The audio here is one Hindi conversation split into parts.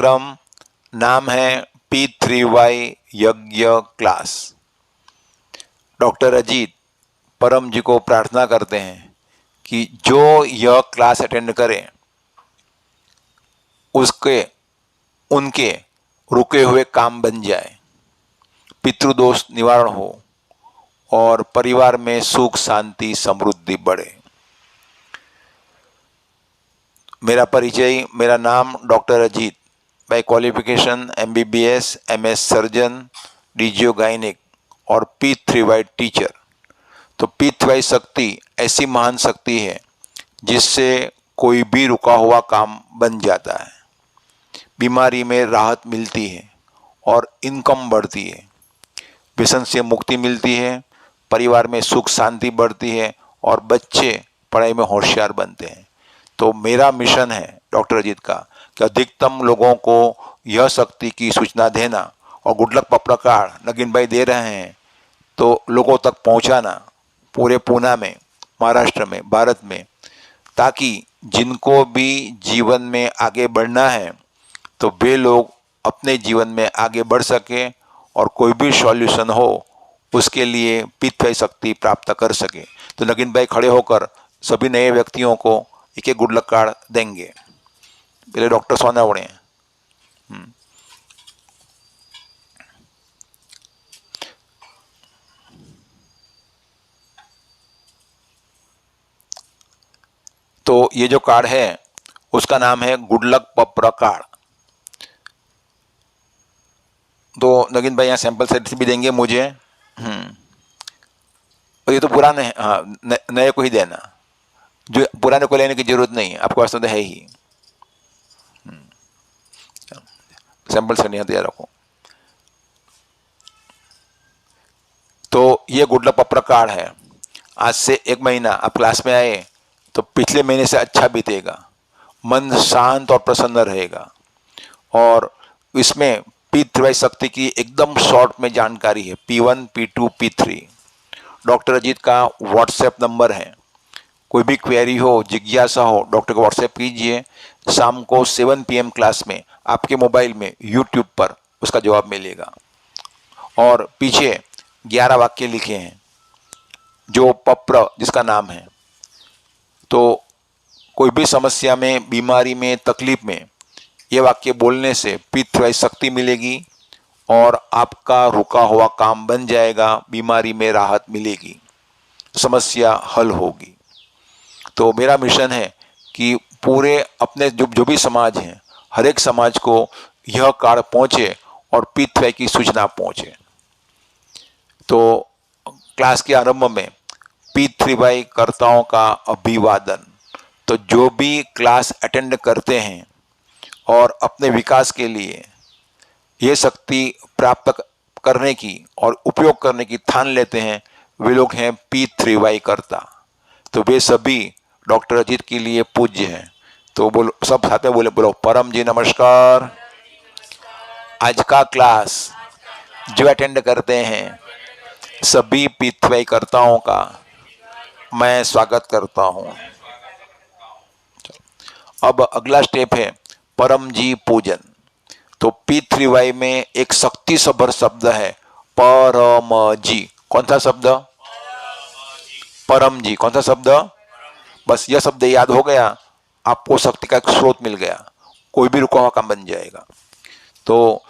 क्रम नाम है P3Y यज्ञ क्लास। डॉक्टर अजीत परम जी को प्रार्थना करते हैं कि जो यह क्लास अटेंड करे उसके उनके रुके हुए काम बन जाए, पितृदोष निवारण हो और परिवार में सुख शांति समृद्धि बढ़े। मेरा परिचय, मेरा नाम doctor Ajit, by qualification MBBS, MS surgeon, DGO gynaec और P3Y टीचर। तो P3Y शक्ति ऐसी महान शक्ति है जिससे कोई भी रुका हुआ काम बन जाता है, बीमारी में राहत मिलती है और इनकम बढ़ती है, व्यसन से मुक्ति मिलती है, परिवार में सुख शांति बढ़ती है और बच्चे पढ़ाई में होशियार बनते हैं। तो मेरा मिशन है डॉक्टर अजीत का कि अधिकतम लोगों को यह शक्ति की सूचना देना और गुड लक पपड़ा कार्ड नगीन भाई दे रहे हैं तो लोगों तक पहुंचाना, पूरे पूना में, महाराष्ट्र में, भारत में, ताकि जिनको भी जीवन में आगे बढ़ना है तो वे लोग अपने जीवन में आगे बढ़ सके और कोई भी सॉल्यूशन हो उसके लिए P3Y शक्ति प्राप्त कर सके। तो नगीन भाई खड़े होकर सभी नए व्यक्तियों को एक एक गुड लक कार्ड देंगे। पहले डॉक्टर सोनावणे। तो ये जो कार्ड है उसका नाम है गुड लक पपड़ा कार्ड। तो नगीन भाई यहाँ सैंपल सेट भी देंगे मुझे। और ये तो पुराने हैं, हाँ, नए को ही देना, जो पुराने को लेने की जरूरत नहीं है, आपके पास तो है ही। सैंपल सेट यहाँ तैयार रखो। तो ये गुड लक पपड़ा कार्ड है। आज से 1 महीना आप क्लास में आए तो पिछले महीने से अच्छा बीतेगा, मन शांत और प्रसन्न रहेगा। और इसमें P3Y शक्ति की एकदम शॉर्ट में जानकारी है, P1, P2, P3। Doctor Ajit का व्हाट्सएप नंबर है, कोई भी क्वेरी हो, जिज्ञासा हो, डॉक्टर को व्हाट्सएप कीजिए। शाम को 7 PM क्लास में आपके मोबाइल में यूट्यूब पर उसका जवाब मिलेगा। और पीछे 11 वाक्य लिखे हैं जो पप्र जिसका नाम है। तो कोई भी समस्या में, बीमारी में, तकलीफ में ये वाक्य बोलने से P3Y शक्ति मिलेगी और आपका रुका हुआ काम बन जाएगा, बीमारी में राहत मिलेगी, समस्या हल होगी। तो मेरा मिशन है कि पूरे अपने जो भी समाज हैं, हर एक समाज को यह कार्ड पहुंचे और P3Y की सूचना पहुंचे। तो क्लास के आरंभ में P3Y कर्ताओं का अभिवादन। तो जो भी क्लास अटेंड करते हैं और अपने विकास के लिए ये शक्ति प्राप्त करने की और उपयोग करने की ठान लेते हैं, वे लोग हैं P3Y कर्ता। तो वे सभी डॉक्टर अजीत के लिए पूज्य हैं। तो बोलो, सब साथ में बोलो परम जी नमस्कार। आज का क्लास जो अटेंड करते हैं सभी P3Y कर्ताओं का मैं स्वागत करता हूं। अब अगला स्टेप है परम जी पूजन। तो P3Y में एक शक्ति सभर शब्द है परम जी। कौन सा शब्द? परम जी। कौन सा शब्द? बस यह शब्द याद हो गया, आपको शक्ति का एक स्रोत मिल गया, कोई भी रुका हुआ काम बन जाएगा। तो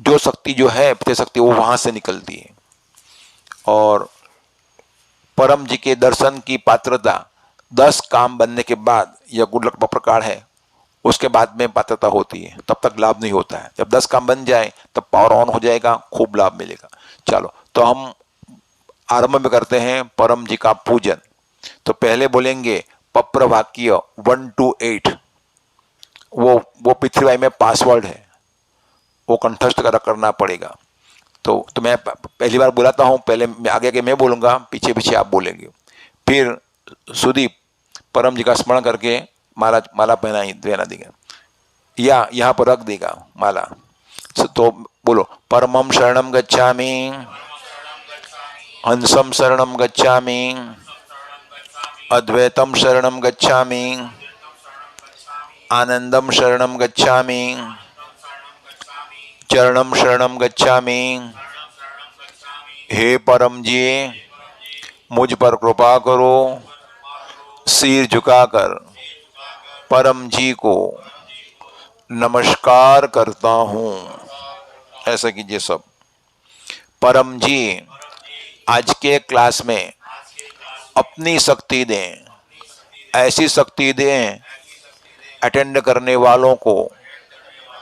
जो शक्ति जो है शक्ति वो वहां से निकलती है। और परम जी के दर्शन की पात्रता 10 काम बनने के बाद यह गुड लक पपड़ा कार्ड है, उसके बाद में पात्रता होती है, तब तक लाभ नहीं होता है। जब 10 काम बन जाए तब पावर ऑन हो जाएगा, खूब लाभ मिलेगा। चलो तो हम आरंभ में करते हैं परम जी का पूजन। तो पहले बोलेंगे पप्र वाक्य 1 to 8। वो P3Y में पासवर्ड है, वो कंठस्थ करना पड़ेगा। तो मैं पहली बार बुलाता हूँ, पहले आगे मैं बोलूँगा, पीछे पीछे आप बोलेंगे। फिर सुदीप परम जी का स्मरण करके माला पहना देगा या यहाँ पर रख देगा माला। तो बोलो परमं शरणं गच्छामि, हंसं शरणं गच्छामि, अद्वैतं शरणं गच्छामि, आनंदं शरणं गच्छामि, चरणम शरणम गच्छामि। हे परम जी, मुझ पर कृपा करो। सिर झुकाकर परम जी को नमस्कार करता हूँ। ऐसा कीजिए सब। परम जी, आज के क्लास में अपनी शक्ति दें, ऐसी शक्ति दें अटेंड करने वालों को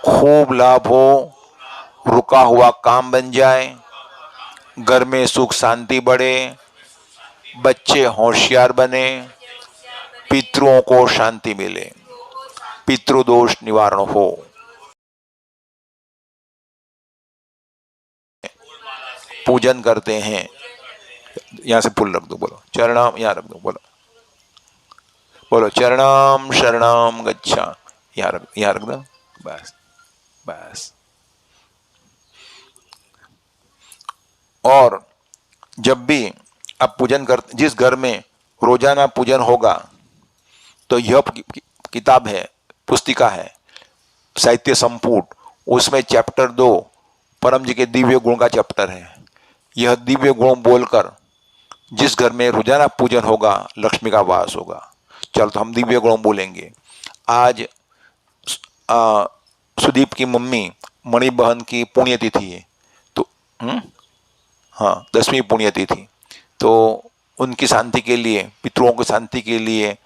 खूब लाभ हो, रुका हुआ काम बन जाए, घर में सुख शांति बढ़े, बच्चे होशियार बने, पितरों को शांति मिले, पितृदोष निवारण हो। पूजन करते हैं। यहां से फूल रख दो, बोलो चरणाम, यहां रख दो, बोलो बोलो चरणाम शरणाम गच्छा, यहां रख दो, बस बस। और जब भी आप पूजन करते, जिस घर में रोजाना पूजन होगा, तो यह किताब है, पुस्तिका है, साहित्य संपुट, उसमें चैप्टर 2 परम जी के दिव्य गुण का चैप्टर है। यह दिव्य गुण बोलकर जिस घर में रोजाना पूजन होगा, लक्ष्मी का वास होगा। चलो तो हम दिव्य गुण बोलेंगे। आज सुदीप की मम्मी मणि बहन की पुण्यतिथि है, तो हाँ 10वीं पुण्यतिथि, तो उनकी शांति के लिए, पितरों की शांति के लिए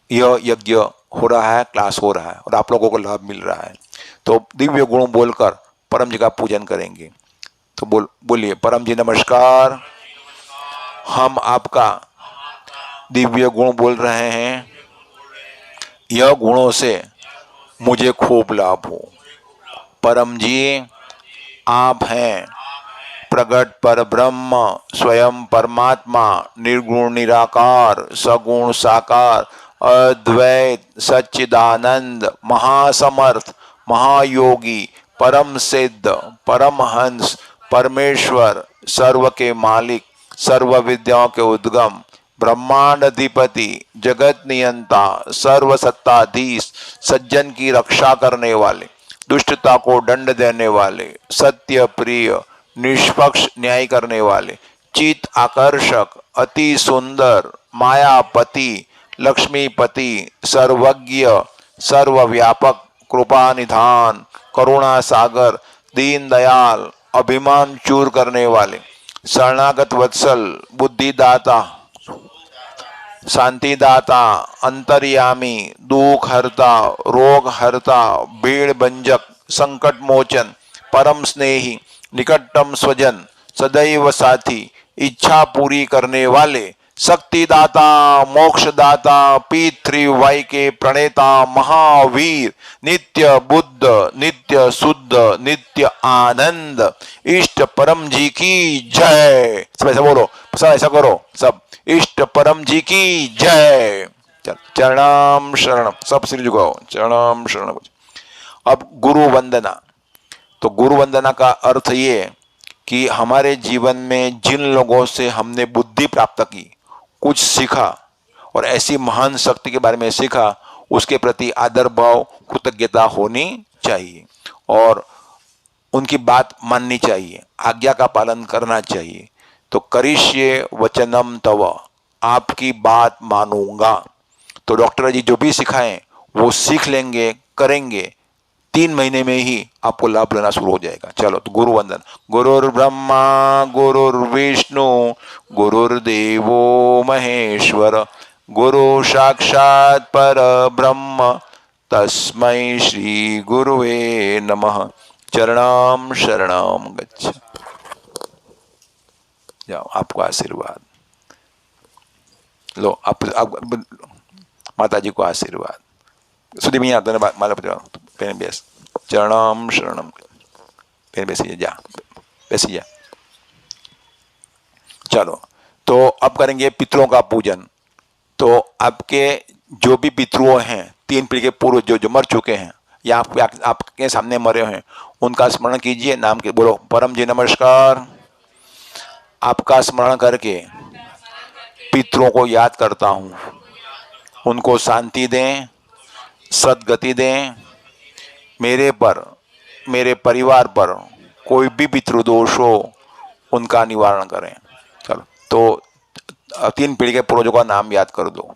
यह यज्ञ हो रहा है, क्लास हो रहा है और आप लोगों को लाभ मिल रहा है। तो दिव्य गुण बोलकर परम जी का पूजन करेंगे। तो बोलिए परम जी नमस्कार, हम आपका दिव्य गुण बोल रहे हैं, यह गुणों से मुझे खूब लाभ हो। परम जी, आप हैं प्रगट पर ब्रह्म, स्वयं परमात्मा, निर्गुण निराकार, सगुण साकार, अद्वैत सच्चिदानंद, महासमर्थ, महायोगी, परम सिद्ध, परमहंस, परमेश्वर, सर्व के मालिक, सर्व विद्याओं के उद्गम, ब्रह्मांड अधिपति, जगत नियंता, सर्व सत्ताधीश, सज्जन की रक्षा करने वाले, दुष्टता को दंड देने वाले, सत्य प्रिय, निष्पक्ष न्याय करने वाले, चित आकर्षक, अति सुंदर, मायापति, लक्ष्मीपति, सर्वज्ञ, सर्वव्यापक, कृपा निधान, करुणा सागर, दीन दयाल, अभिमान चूर करने वाले, शरणागत वत्सल, बुद्धिदाता, शांतिदाता, अंतर्यामी, दुख हरता, रोग हरता, भीड़ भंजक, संकट मोचन, परम स्नेही, निकटतम स्वजन, सदैव साथी, इच्छा पूरी करने वाले, शक्तिदाता, मोक्षदाता, P3Y के प्रणेता, महावीर, नित्य बुद्ध, नित्य शुद्ध, नित्य आनंद, इष्ट परम जी की जय। सब ऐसा बोलो, सब ऐसा करो, सब इष्ट परम जी की जय। चरणाम शरणम, सब सिर झुकाओ, चरणाम शरणम। अब गुरु वंदना। तो गुरु वंदना का अर्थ ये कि हमारे जीवन में जिन लोगों से हमने बुद्धि प्राप्त की, कुछ सीखा और ऐसी महान शक्ति के बारे में सीखा, उसके प्रति आदर भाव, कृतज्ञता होनी चाहिए और उनकी बात माननी चाहिए, आज्ञा का पालन करना चाहिए। तो करिष्ये वचनम तव, आपकी बात मानूंगा। तो डॉक्टर जी जो भी सिखाएं वो सीख लेंगे, करेंगे, 3 महीने में ही आपको लाभ लेना शुरू हो जाएगा। चलो तो गुरु वंदन। गुरुर्ब्रह्मा गुरुर्विष्णु गुरुर्देवो महेश्वर, गुरु साक्षात् पर ब्रह्म, तस्मै श्री गुरुवे नमः। चरणाम शरणाम गच्छ। जाओ, आपको आशीर्वाद लो। आप माता जी को आशीर्वाद। सुधी मियाँ धन्यवाद, माला पहले बेस। चरणाम शरणम, पहले बेसिए, जा बेसिए जा। चलो तो अब करेंगे पितरों का पूजन। तो आपके जो भी पितरों हैं, 3 पीढ़ी के पूर्व जो मर चुके हैं या आपके सामने मरे हैं, उनका स्मरण कीजिए। नाम के बोलो, परम जी नमस्कार, आपका स्मरण करके पितरों को याद करता हूँ, उनको शांति दें, सद्गति दें, मेरे पर मेरे परिवार पर कोई भी पितृदोष हो उनका निवारण करें। चलो, तो 3 पीढ़ी के पूर्वजों का नाम याद कर दो।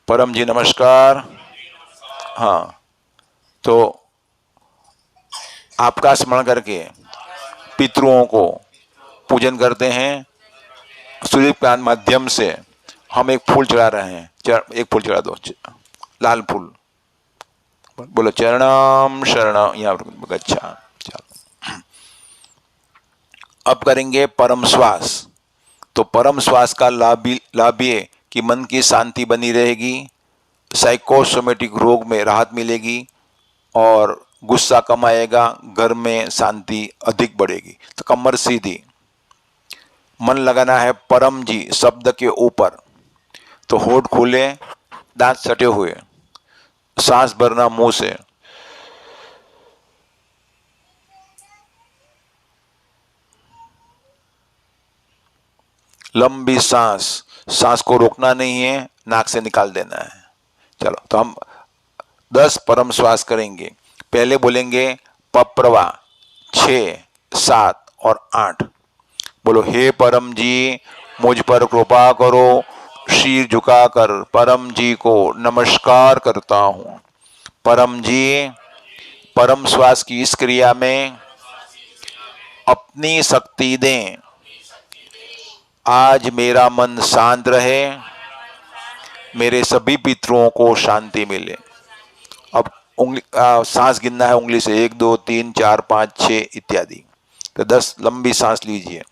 परम जी नमस्कार। हाँ, तो आपका स्मरण करके पितरों को पूजन करते हैं। सूर्य के माध्यम से हम एक फूल चढ़ा रहे हैं। एक फूल चढ़ा दो, लाल फूल। बोलो चरणम शरणम यहाँ गच्छा। चलो, अब करेंगे परम श्वास। तो परम श्वास का लाभ ये कि मन की शांति बनी रहेगी, साइकोसोमेटिक रोग में राहत मिलेगी और गुस्सा कम आएगा, घर में शांति अधिक बढ़ेगी। तो कमर सीधी, मन लगाना है परम जी शब्द के ऊपर। तो होठ खुले, दांत सटे हुए, सांस भरना मुंह से। लंबी सांस, सांस को रोकना नहीं है, नाक से निकाल देना है। चलो, तो हम 10 परम श्वास करेंगे। पहले बोलेंगे पप्रवा 6, 7 और 8। बोलो हे परम जी मुझ पर कृपा करो, शीर झुकाकर परम जी को नमस्कार करता हूं। परम जी, परम श्वास की इस क्रिया में अपनी शक्ति दें। आज मेरा मन शांत रहे, मेरे सभी पितरों को शांति मिले। अब सांस गिनना है उंगली से, 1 2 3 4 5 6 इत्यादि। तो 10 लंबी सांस लीजिए।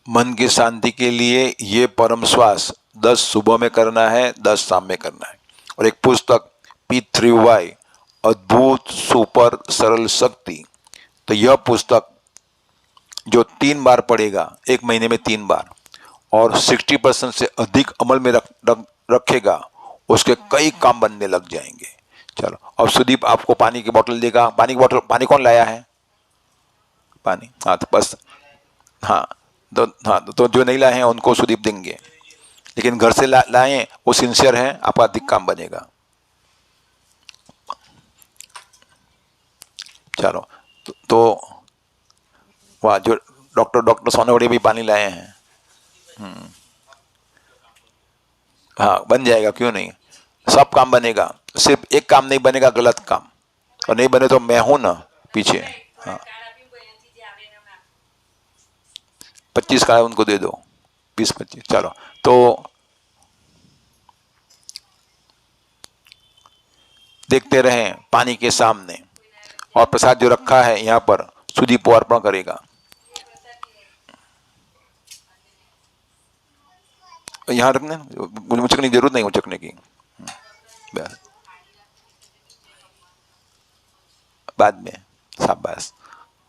मन की शांति के लिए ये परम श्वास 10 सुबह में करना है, 10 शाम में करना है। और एक पुस्तक P3Y अद्भुत सुपर सरल शक्ति, तो यह पुस्तक जो 3 बार पढ़ेगा, 1 महीने में 3 बार, और 60% से अधिक अमल में रखेगा, उसके कई काम बनने लग जाएंगे। चलो, अब सुदीप आपको पानी की बोतल देगा। पानी कौन लाया है? पानी, हाँ, तो बस, हाँ, तो जो नहीं लाए हैं उनको सुदीप देंगे, लेकिन घर से लाए वो सिंसियर है, आपका अधिक काम बनेगा। चलो, तो वाह, जो डॉक्टर सोनवड़े भी पानी लाए हैं। हाँ, बन जाएगा, क्यों नहीं, सब काम बनेगा। सिर्फ एक काम नहीं बनेगा, गलत काम, और नहीं बने तो मैं हूं ना पीछे। हाँ, 25 का उनको दे दो, 20-25। चलो, तो देखते रहें पानी के सामने, और प्रसाद जो रखा है यहाँ पर सुदीप को अर्पण करेगा। यहाँ रखने, उचकने की जरूरत नहीं, उचकने की बस बाद में, शाबाश।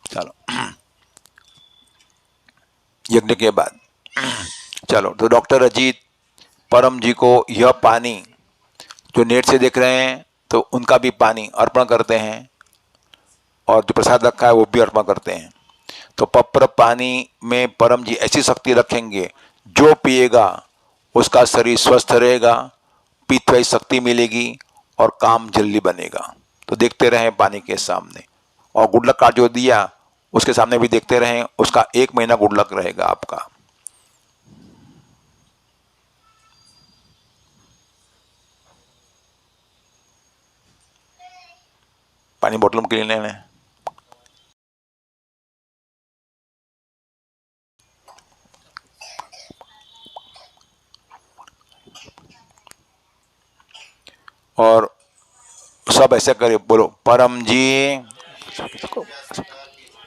चलो, यज्ञ के बाद। चलो, तो डॉक्टर अजीत परम जी को यह पानी, जो नेट से देख रहे हैं तो उनका भी पानी अर्पण करते हैं, और जो प्रसाद रखा है वो भी अर्पण करते हैं। तो पप्र पानी में परम जी ऐसी शक्ति रखेंगे, जो पिएगा उसका शरीर स्वस्थ रहेगा, पित्त शक्ति मिलेगी और काम जल्दी बनेगा। तो देखते रहें पानी के सामने। और गुड लक कार्ड जो दिया उसके सामने भी देखते रहें, उसका 1 महीना गुड लक रहेगा आपका। पानी बोतल में क्लीन लेने। और सब ऐसे करे, बोलो परम जी,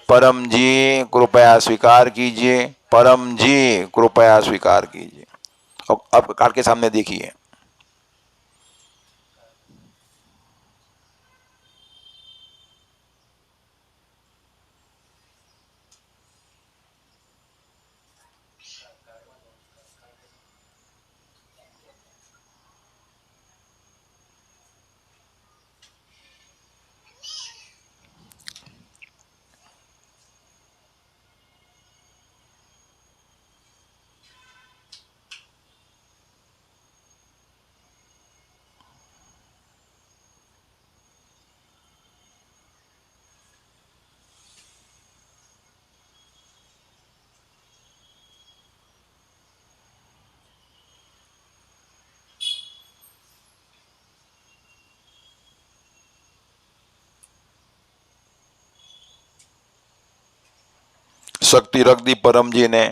परम जी कृपया स्वीकार कीजिए, परम जी कृपया स्वीकार कीजिए। और अब कार्ड के सामने देखिए, शक्ति रख दी परम जी ने।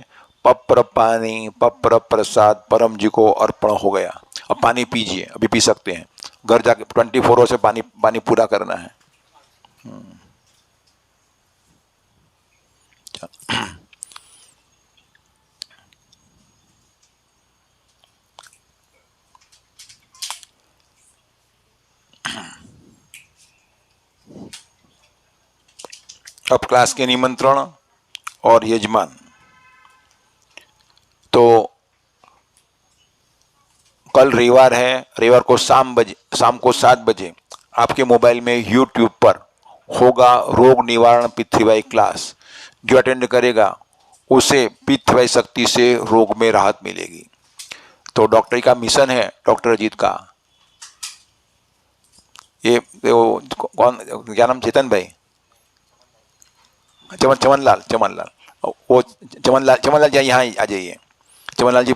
पप्र पानी, पप्र प्रसाद परम जी को अर्पण हो गया। अब पानी पीजिए, अभी पी सकते हैं। घर जाके 24 आवर से पानी पूरा करना है। अब क्लास के निमंत्रण और यजमान। तो कल रविवार है, रविवार को शाम को 7 बजे आपके मोबाइल में यूट्यूब पर होगा रोग निवारण पित्तवाई क्लास। जो अटेंड करेगा उसे पित्तवाई शक्ति से रोग में राहत मिलेगी। तो डॉक्टरी का मिशन है, डॉक्टर अजीत का। ये वो कौन, क्या नाम, चेतन भाई, चमनलाल, वो चमनलाल जी यहाँ आ जाइए। चमनलाल जी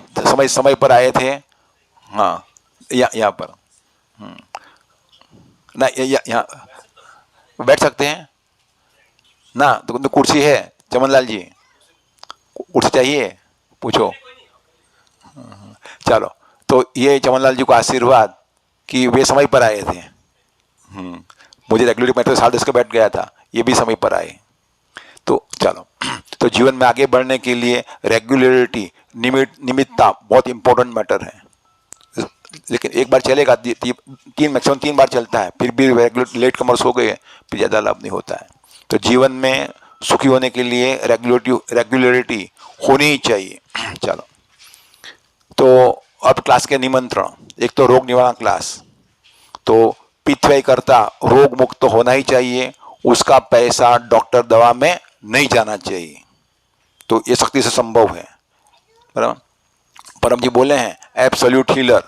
समय पर आए थे। हाँ, यहाँ पर ना, यहाँ बैठ सकते हैं ना। तो कुर्सी है चमनलाल जी, कुर्सी चाहिए, पूछो। चलो, तो ये चमनलाल जी को आशीर्वाद कि वे समय पर आए थे। मुझे रेगुलरिटी, मैं तो 10 का बैठ गया था, ये भी समय पर आए। तो चलो, तो जीवन में आगे बढ़ने के लिए रेगुलरिटी, निमित्ता बहुत इंपॉर्टेंट मैटर है। लेकिन एक बार चलेगा, मैक्सिमम 3 बार चलता है, फिर भी लेट कमर्स हो गए, फिर ज़्यादा लाभ नहीं होता है। तो जीवन में सुखी होने के लिए रेगुलरिटी होनी ही चाहिए। चलो, तो अब क्लास के निमंत्रण। एक तो रोग निवारण क्लास, तो पित्तवाई करता रोग मुक्त होना ही चाहिए, उसका पैसा डॉक्टर दवा में नहीं जाना चाहिए। तो ये शक्ति से संभव है। बराबर, परम जी बोले हैं एब्सोल्यूट हीलर।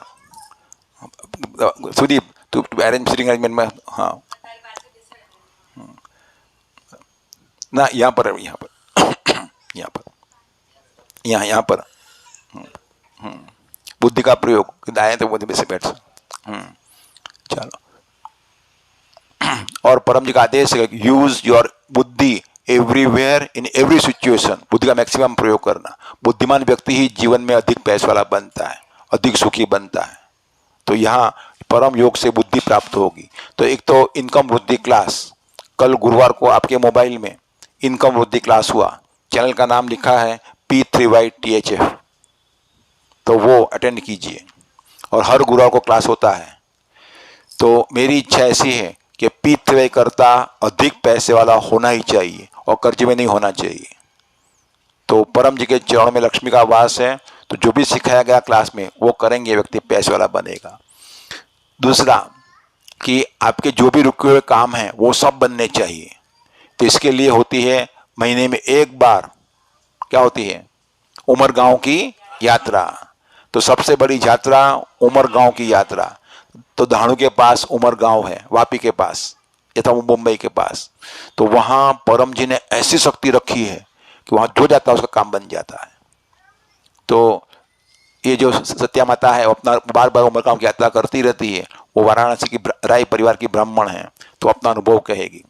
सुदीप, तू अरेंज सीटिंग अरेंजमेंट में, हाँ ना, यहाँ पर यहाँ पर बुद्धि का प्रयोग, आए तो बुद्धि से बैठ। चलो, और परम जी का आदेश है यूज योर बुद्धि एवरीवेयर इन एवरी सिचुएशन। बुद्धि का मैक्सिमम प्रयोग करना। बुद्धिमान व्यक्ति ही जीवन में अधिक पैसे वाला बनता है, अधिक सुखी बनता है। तो यहाँ परम योग से बुद्धि प्राप्त होगी। तो एक तो इनकम वृद्धि क्लास, कल गुरुवार को आपके मोबाइल में इनकम वृद्धि क्लास हुआ। चैनल का नाम लिखा है P3YTHF, तो वो अटेंड कीजिए। और हर गुरुवार को क्लास होता है। तो मेरी इच्छा ऐसी है कि पित्तवाई करता अधिक पैसे वाला होना ही चाहिए और कर्ज में नहीं होना चाहिए। तो परम जी के चरण में लक्ष्मी का वास है, तो जो भी सिखाया गया क्लास में वो करेंगे, व्यक्ति पैसे वाला बनेगा। दूसरा कि आपके जो भी रुके हुए काम हैं वो सब बनने चाहिए। तो इसके लिए होती है महीने में एक बार क्या होती है? उमरगांव की यात्रा। तो सबसे बड़ी यात्रा उमरगांव की यात्रा। तो दहाड़ू के पास उमरगांव है, वापी के पास, यथा मुंबई के पास। तो वहां परम जी ने ऐसी शक्ति रखी है कि वहां जो जाता है उसका काम बन जाता है। तो ये जो सत्या माता है वो अपना बार बार उमरगांव की यात्रा करती रहती है। वो वाराणसी की राय परिवार की ब्राह्मण है, तो अपना अनुभव कहेगी।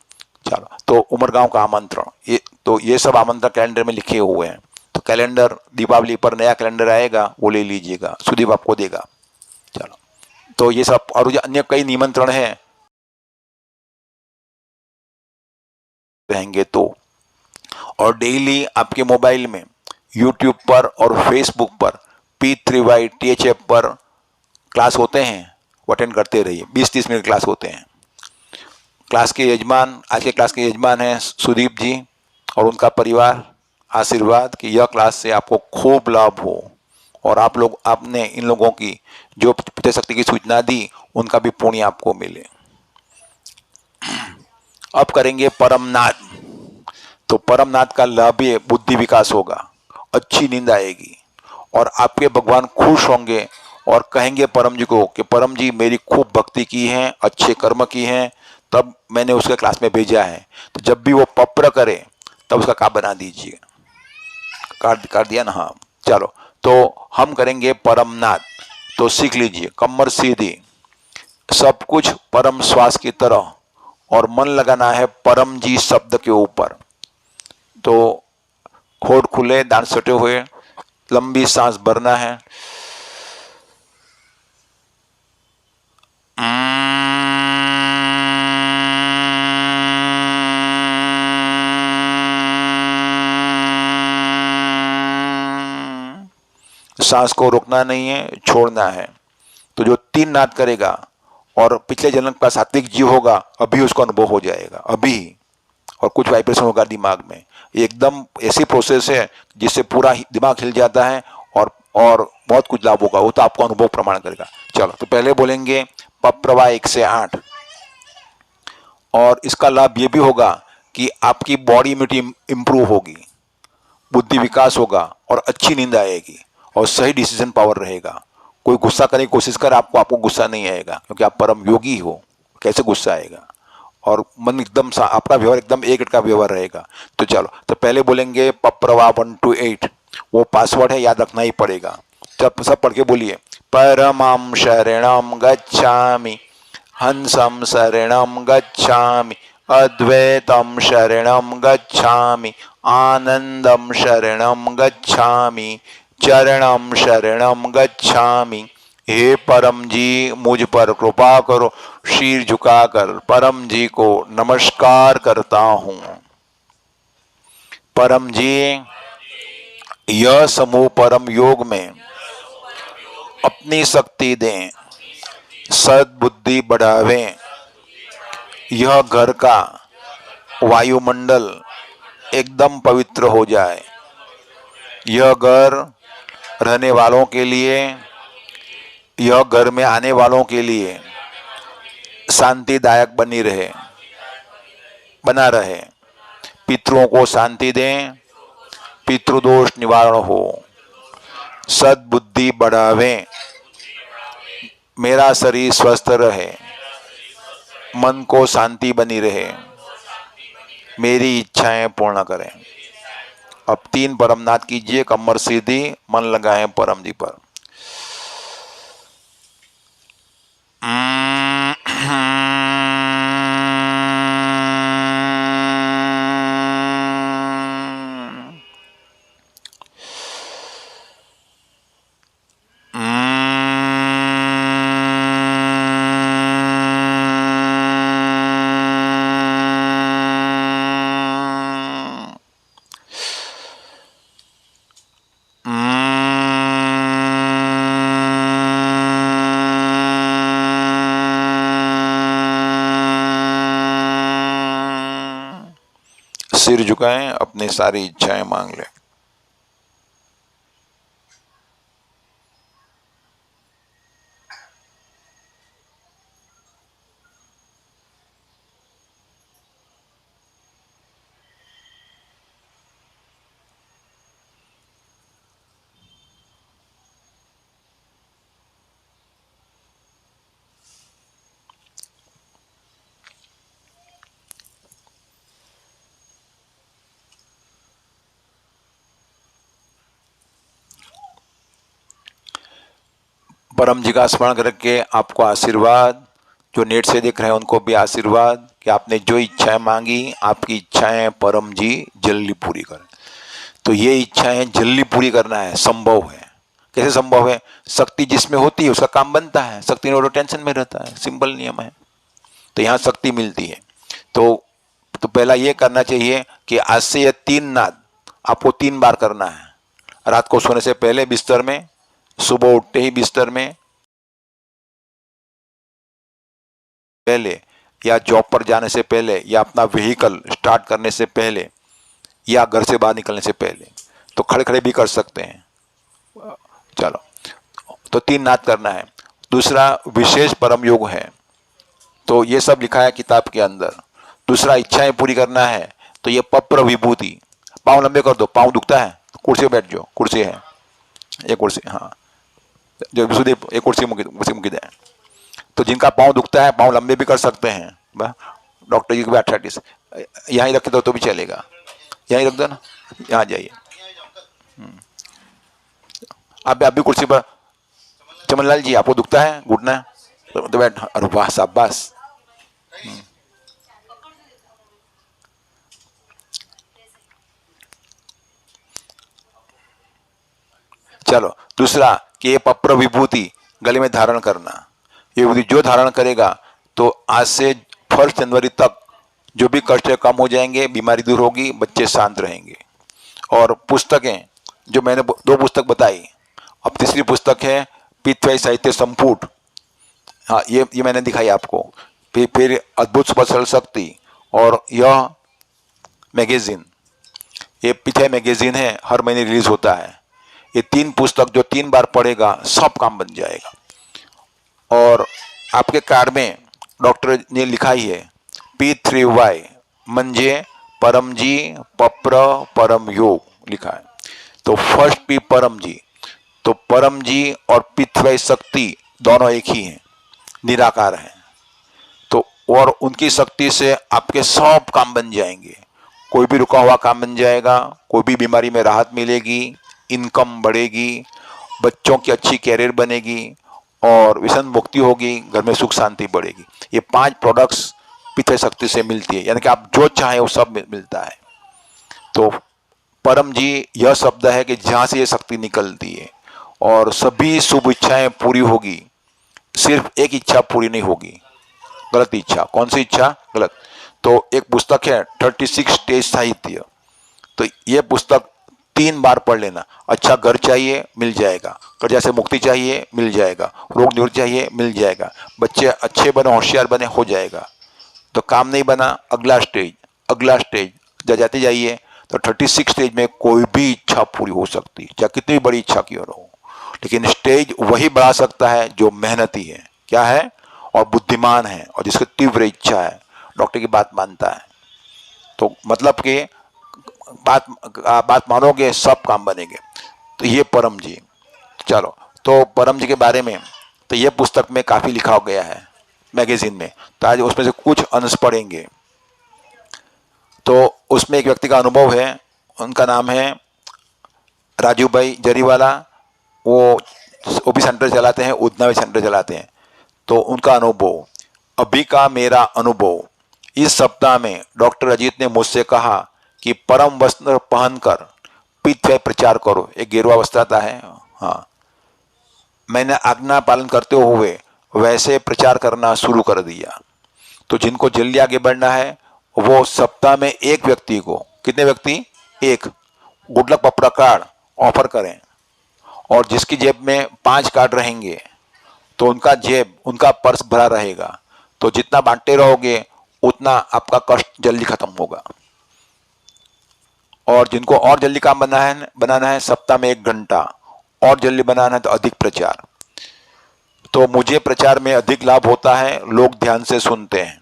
चलो, तो उमरगांव का आमंत्रण, ये सब आमंत्रण कैलेंडर में लिखे हुए हैं। तो कैलेंडर दीपावली पर नया कैलेंडर आएगा, वो ले लीजिएगा, सुदीप आपको देगा। चलो, तो ये सब और अन्य कई निमंत्रण हैं रहेंगे तो। और डेली आपके मोबाइल में यूट्यूब पर और फेसबुक पर P3Y THF पर क्लास होते हैं, वो अटेंड करते रहिए। 20-30 मिनट क्लास होते हैं। क्लास के यजमान, आज के क्लास के यजमान हैं सुदीप जी और उनका परिवार। आशीर्वाद कि यह क्लास से आपको खूब लाभ हो और आप लोग, आपने इन लोगों की जो पितृ शक्ति की सूचना दी उनका भी पुण्य आपको मिले। अब करेंगे परमनाद। तो परमनाद का लाभ ये बुद्धि विकास होगा, अच्छी नींद आएगी और आपके भगवान खुश होंगे और कहेंगे परम जी को कि परम जी मेरी खूब भक्ति की है, अच्छे कर्म की हैं, तब मैंने उसके क्लास में भेजा है। तो जब भी वो पप्र करे तब उसका का बना दीजिए। कर दिया ना? हाँ, चलो, तो हम करेंगे परमनाद। तो सीख लीजिए, कमर सीधी, सब कुछ परम श्वास की तरह, और मन लगाना है परम जी शब्द के ऊपर। तो होठ खुले, दांत सटे हुए, लंबी सांस भरना है। सांस को रोकना नहीं है, छोड़ना है। तो जो 3 नाद करेगा और पिछले जन्म का सात्विक जीव होगा, अभी उसको अनुभव हो जाएगा, अभी। और कुछ वाइब्रेशन होगा दिमाग में। एकदम ऐसी प्रोसेस है जिससे पूरा दिमाग हिल जाता है और बहुत कुछ लाभ होगा, वो तो आपको अनुभव प्रमाण करेगा। चलो, तो पहले बोलेंगे पप्रवाह 1 से 8। और इसका लाभ ये भी होगा कि आपकी बॉडी इम्यूनिटी इंप्रूव होगी, बुद्धि विकास होगा और अच्छी नींद आएगी और सही डिसीजन पावर रहेगा। कोई गुस्सा करने की कोशिश कर, आपको गुस्सा नहीं आएगा क्योंकि आप परम योगी हो। कैसे गुस्सा आएगा? और मन एकदम सा, आपका व्यवहार एकदम एक का व्यवहार रहेगा। तो चलो, तो पहले बोलेंगे पप्रवाह 1 to 8। वो पासवर्ड है, याद रखना ही पड़ेगा। सब पढ़ के बोलिए। परमं शरणं गच्छामि, हंसं शरणं गच्छामि, अद्वैतं शरणं गच्छामि, आनंदं शरणं गच्छामि, चरणं शरणं गच्छामि। हे परम जी, मुझ पर कृपा करो। शीर झुकाकर परम जी को नमस्कार करता हूं। परम जी, यह समूह परम योग में अपनी शक्ति दें, सद्बुद्धि बढ़ावें। यह घर का वायुमंडल एकदम पवित्र हो जाए। यह घर रहने वालों के लिए, यह घर में आने वालों के लिए शांतिदायक बना रहे। पितरों को शांति दें, पितृदोष निवारण हो, सद्बुद्धि बढ़ावें, मेरा शरीर स्वस्थ रहे, मन को शांति बनी रहे, मेरी इच्छाएं पूर्ण करें। अब 3 परमनाद कीजिए, कमर सीधी, मन लगाएं परम जी पर। सिर झुकाएं, अपनी सारी इच्छाएं मांग लें। परम जी का स्मरण करके आपको आशीर्वाद, जो नेट से देख रहे हैं उनको भी आशीर्वाद कि आपने जो इच्छाएं मांगी, आपकी इच्छाएं परम जी जल्दी पूरी करें। तो ये इच्छाएं जल्दी पूरी करना है, संभव है। कैसे संभव है? शक्ति जिसमें होती है उसका काम बनता है, शक्ति नहीं तो टेंशन में रहता है, सिंपल नियम है। तो यहाँ शक्ति मिलती है। तो पहला ये करना चाहिए कि आज से ये 3 नाद आपको 3 बार करना है। रात को सोने से पहले बिस्तर में, सुबह उठते ही बिस्तर में, पहले, या जॉब पर जाने से पहले, या अपना व्हीकल स्टार्ट करने से पहले, या घर से बाहर निकलने से पहले। तो खड़े खड़े भी कर सकते हैं। चलो, तो 3 नाद करना है। दूसरा विशेष परम योग है, तो ये सब लिखा है किताब के अंदर। दूसरा इच्छाएं पूरी करना है, तो ये पप्र विभूति। पाँव लंबे कर दो, पाँव दुखता है कुर्सी पे बैठ जाओ, कुर्सी है, ये कुर्सी, हाँ, जो विशुद्ध एक कुर्सी मुकी दे। तो जिनका पाँव दुखता है पाँव लंबे भी कर सकते हैं। डॉक्टर जी की भी आर्थराइटिस, यहाँ ही रख दो तो भी चलेगा, यहाँ ही रख दो ना, यहाँ जाइए। आप भी कुर्सी पर, चमनलाल जी आपको दुखता है घुटना है तो बैठ। अरे वाह शाबाश। चलो, दूसरा कि ये पप्र विभूति गले में धारण करना। ये विभूति जो धारण करेगा तो आज से 1 जनवरी तक जो भी कष्ट है कम हो जाएंगे, बीमारी दूर होगी, बच्चे शांत रहेंगे। और पुस्तकें जो मैंने 2 पुस्तक बताई, अब तीसरी पुस्तक है पित्तवय साहित्य संपुट। हाँ, ये मैंने दिखाई आपको। फिर अद्भुत सुपर शक्ति, और यह मैगजीन, ये पित्तवय मैगजीन है, हर महीने रिलीज होता है। ये 3 पुस्तक जो 3 बार पढ़ेगा सब काम बन जाएगा। और आपके कार्ड में डॉक्टर ने लिखा ही है P3Y म्हणजे परम जी पप्र परम योग लिखा है। तो फर्स्ट पी परम जी, तो परम जी और पित्तवय शक्ति दोनों एक ही हैं, निराकार हैं। तो और उनकी शक्ति से आपके सब काम बन जाएंगे, कोई भी रुका हुआ काम बन जाएगा, कोई भी बीमारी में राहत मिलेगी, इनकम बढ़ेगी, बच्चों की अच्छी कैरियर बनेगी, और व्यसन मुक्ति होगी, घर में सुख शांति बढ़ेगी। ये 5 प्रोडक्ट्स पित्तवय शक्ति से मिलती है, यानी कि आप जो चाहें वो सब मिलता है। तो परम जी यह शब्द है कि जहाँ से ये शक्ति निकलती है और सभी शुभ इच्छाएं पूरी होगी। सिर्फ एक इच्छा पूरी नहीं होगी, गलत इच्छा। कौन सी इच्छा? गलत। तो एक पुस्तक है 36 स्टेज साहित्य, तो ये पुस्तक 3 बार पढ़ लेना। अच्छा घर चाहिए, मिल जाएगा। कर्जा से मुक्ति चाहिए, मिल जाएगा। रोग निवृत्ति चाहिए, मिल जाएगा। बच्चे अच्छे बने, होशियार बने, हो जाएगा। तो काम नहीं बना, अगला स्टेज, अगला स्टेज, जाते जाइए। तो 36 स्टेज में कोई भी इच्छा पूरी हो सकती है, चाहे कितनी बड़ी इच्छा क्यों ना हो। लेकिन स्टेज वही बढ़ा सकता है जो मेहनती है, क्या है, और बुद्धिमान है, और जिसकी तीव्र इच्छा है, डॉक्टर की बात मानता है। तो मतलब कि बात मानोगे सब काम बनेंगे। तो ये परम जी। चलो, तो परम जी के बारे में तो ये पुस्तक में काफ़ी लिखा हो गया है मैगजीन में, तो आज उसमें से कुछ अंश पढ़ेंगे। तो उसमें एक व्यक्ति का अनुभव है, उनका नाम है राजू भाई जरीवाला। वो भी सेंटर चलाते हैं, उतना भी सेंटर चलाते हैं। तो उनका अनुभव, अभी का मेरा अनुभव, इस सप्ताह में डॉक्टर अजीत ने मुझसे कहा कि परम वस्त्र पहनकर पित्तवय प्रचार करो। एक गेरुआ वस्त्र आता है, हाँ, मैंने आज्ञा पालन करते हुए वैसे प्रचार करना शुरू कर दिया। तो जिनको जल्दी आगे बढ़ना है वो सप्ताह में एक व्यक्ति को, कितने व्यक्ति? एक गुड लक पप्रा कार्ड ऑफर करें, और जिसकी जेब में 5 कार्ड रहेंगे तो उनका पर्स भरा रहेगा। तो जितना बांटते रहोगे उतना आपका कष्ट जल्दी खत्म होगा। और जिनको और जल्दी काम बनाना है सप्ताह में 1 घंटा और जल्दी बनाना है तो अधिक प्रचार। तो मुझे प्रचार में अधिक लाभ होता है, लोग ध्यान से सुनते हैं।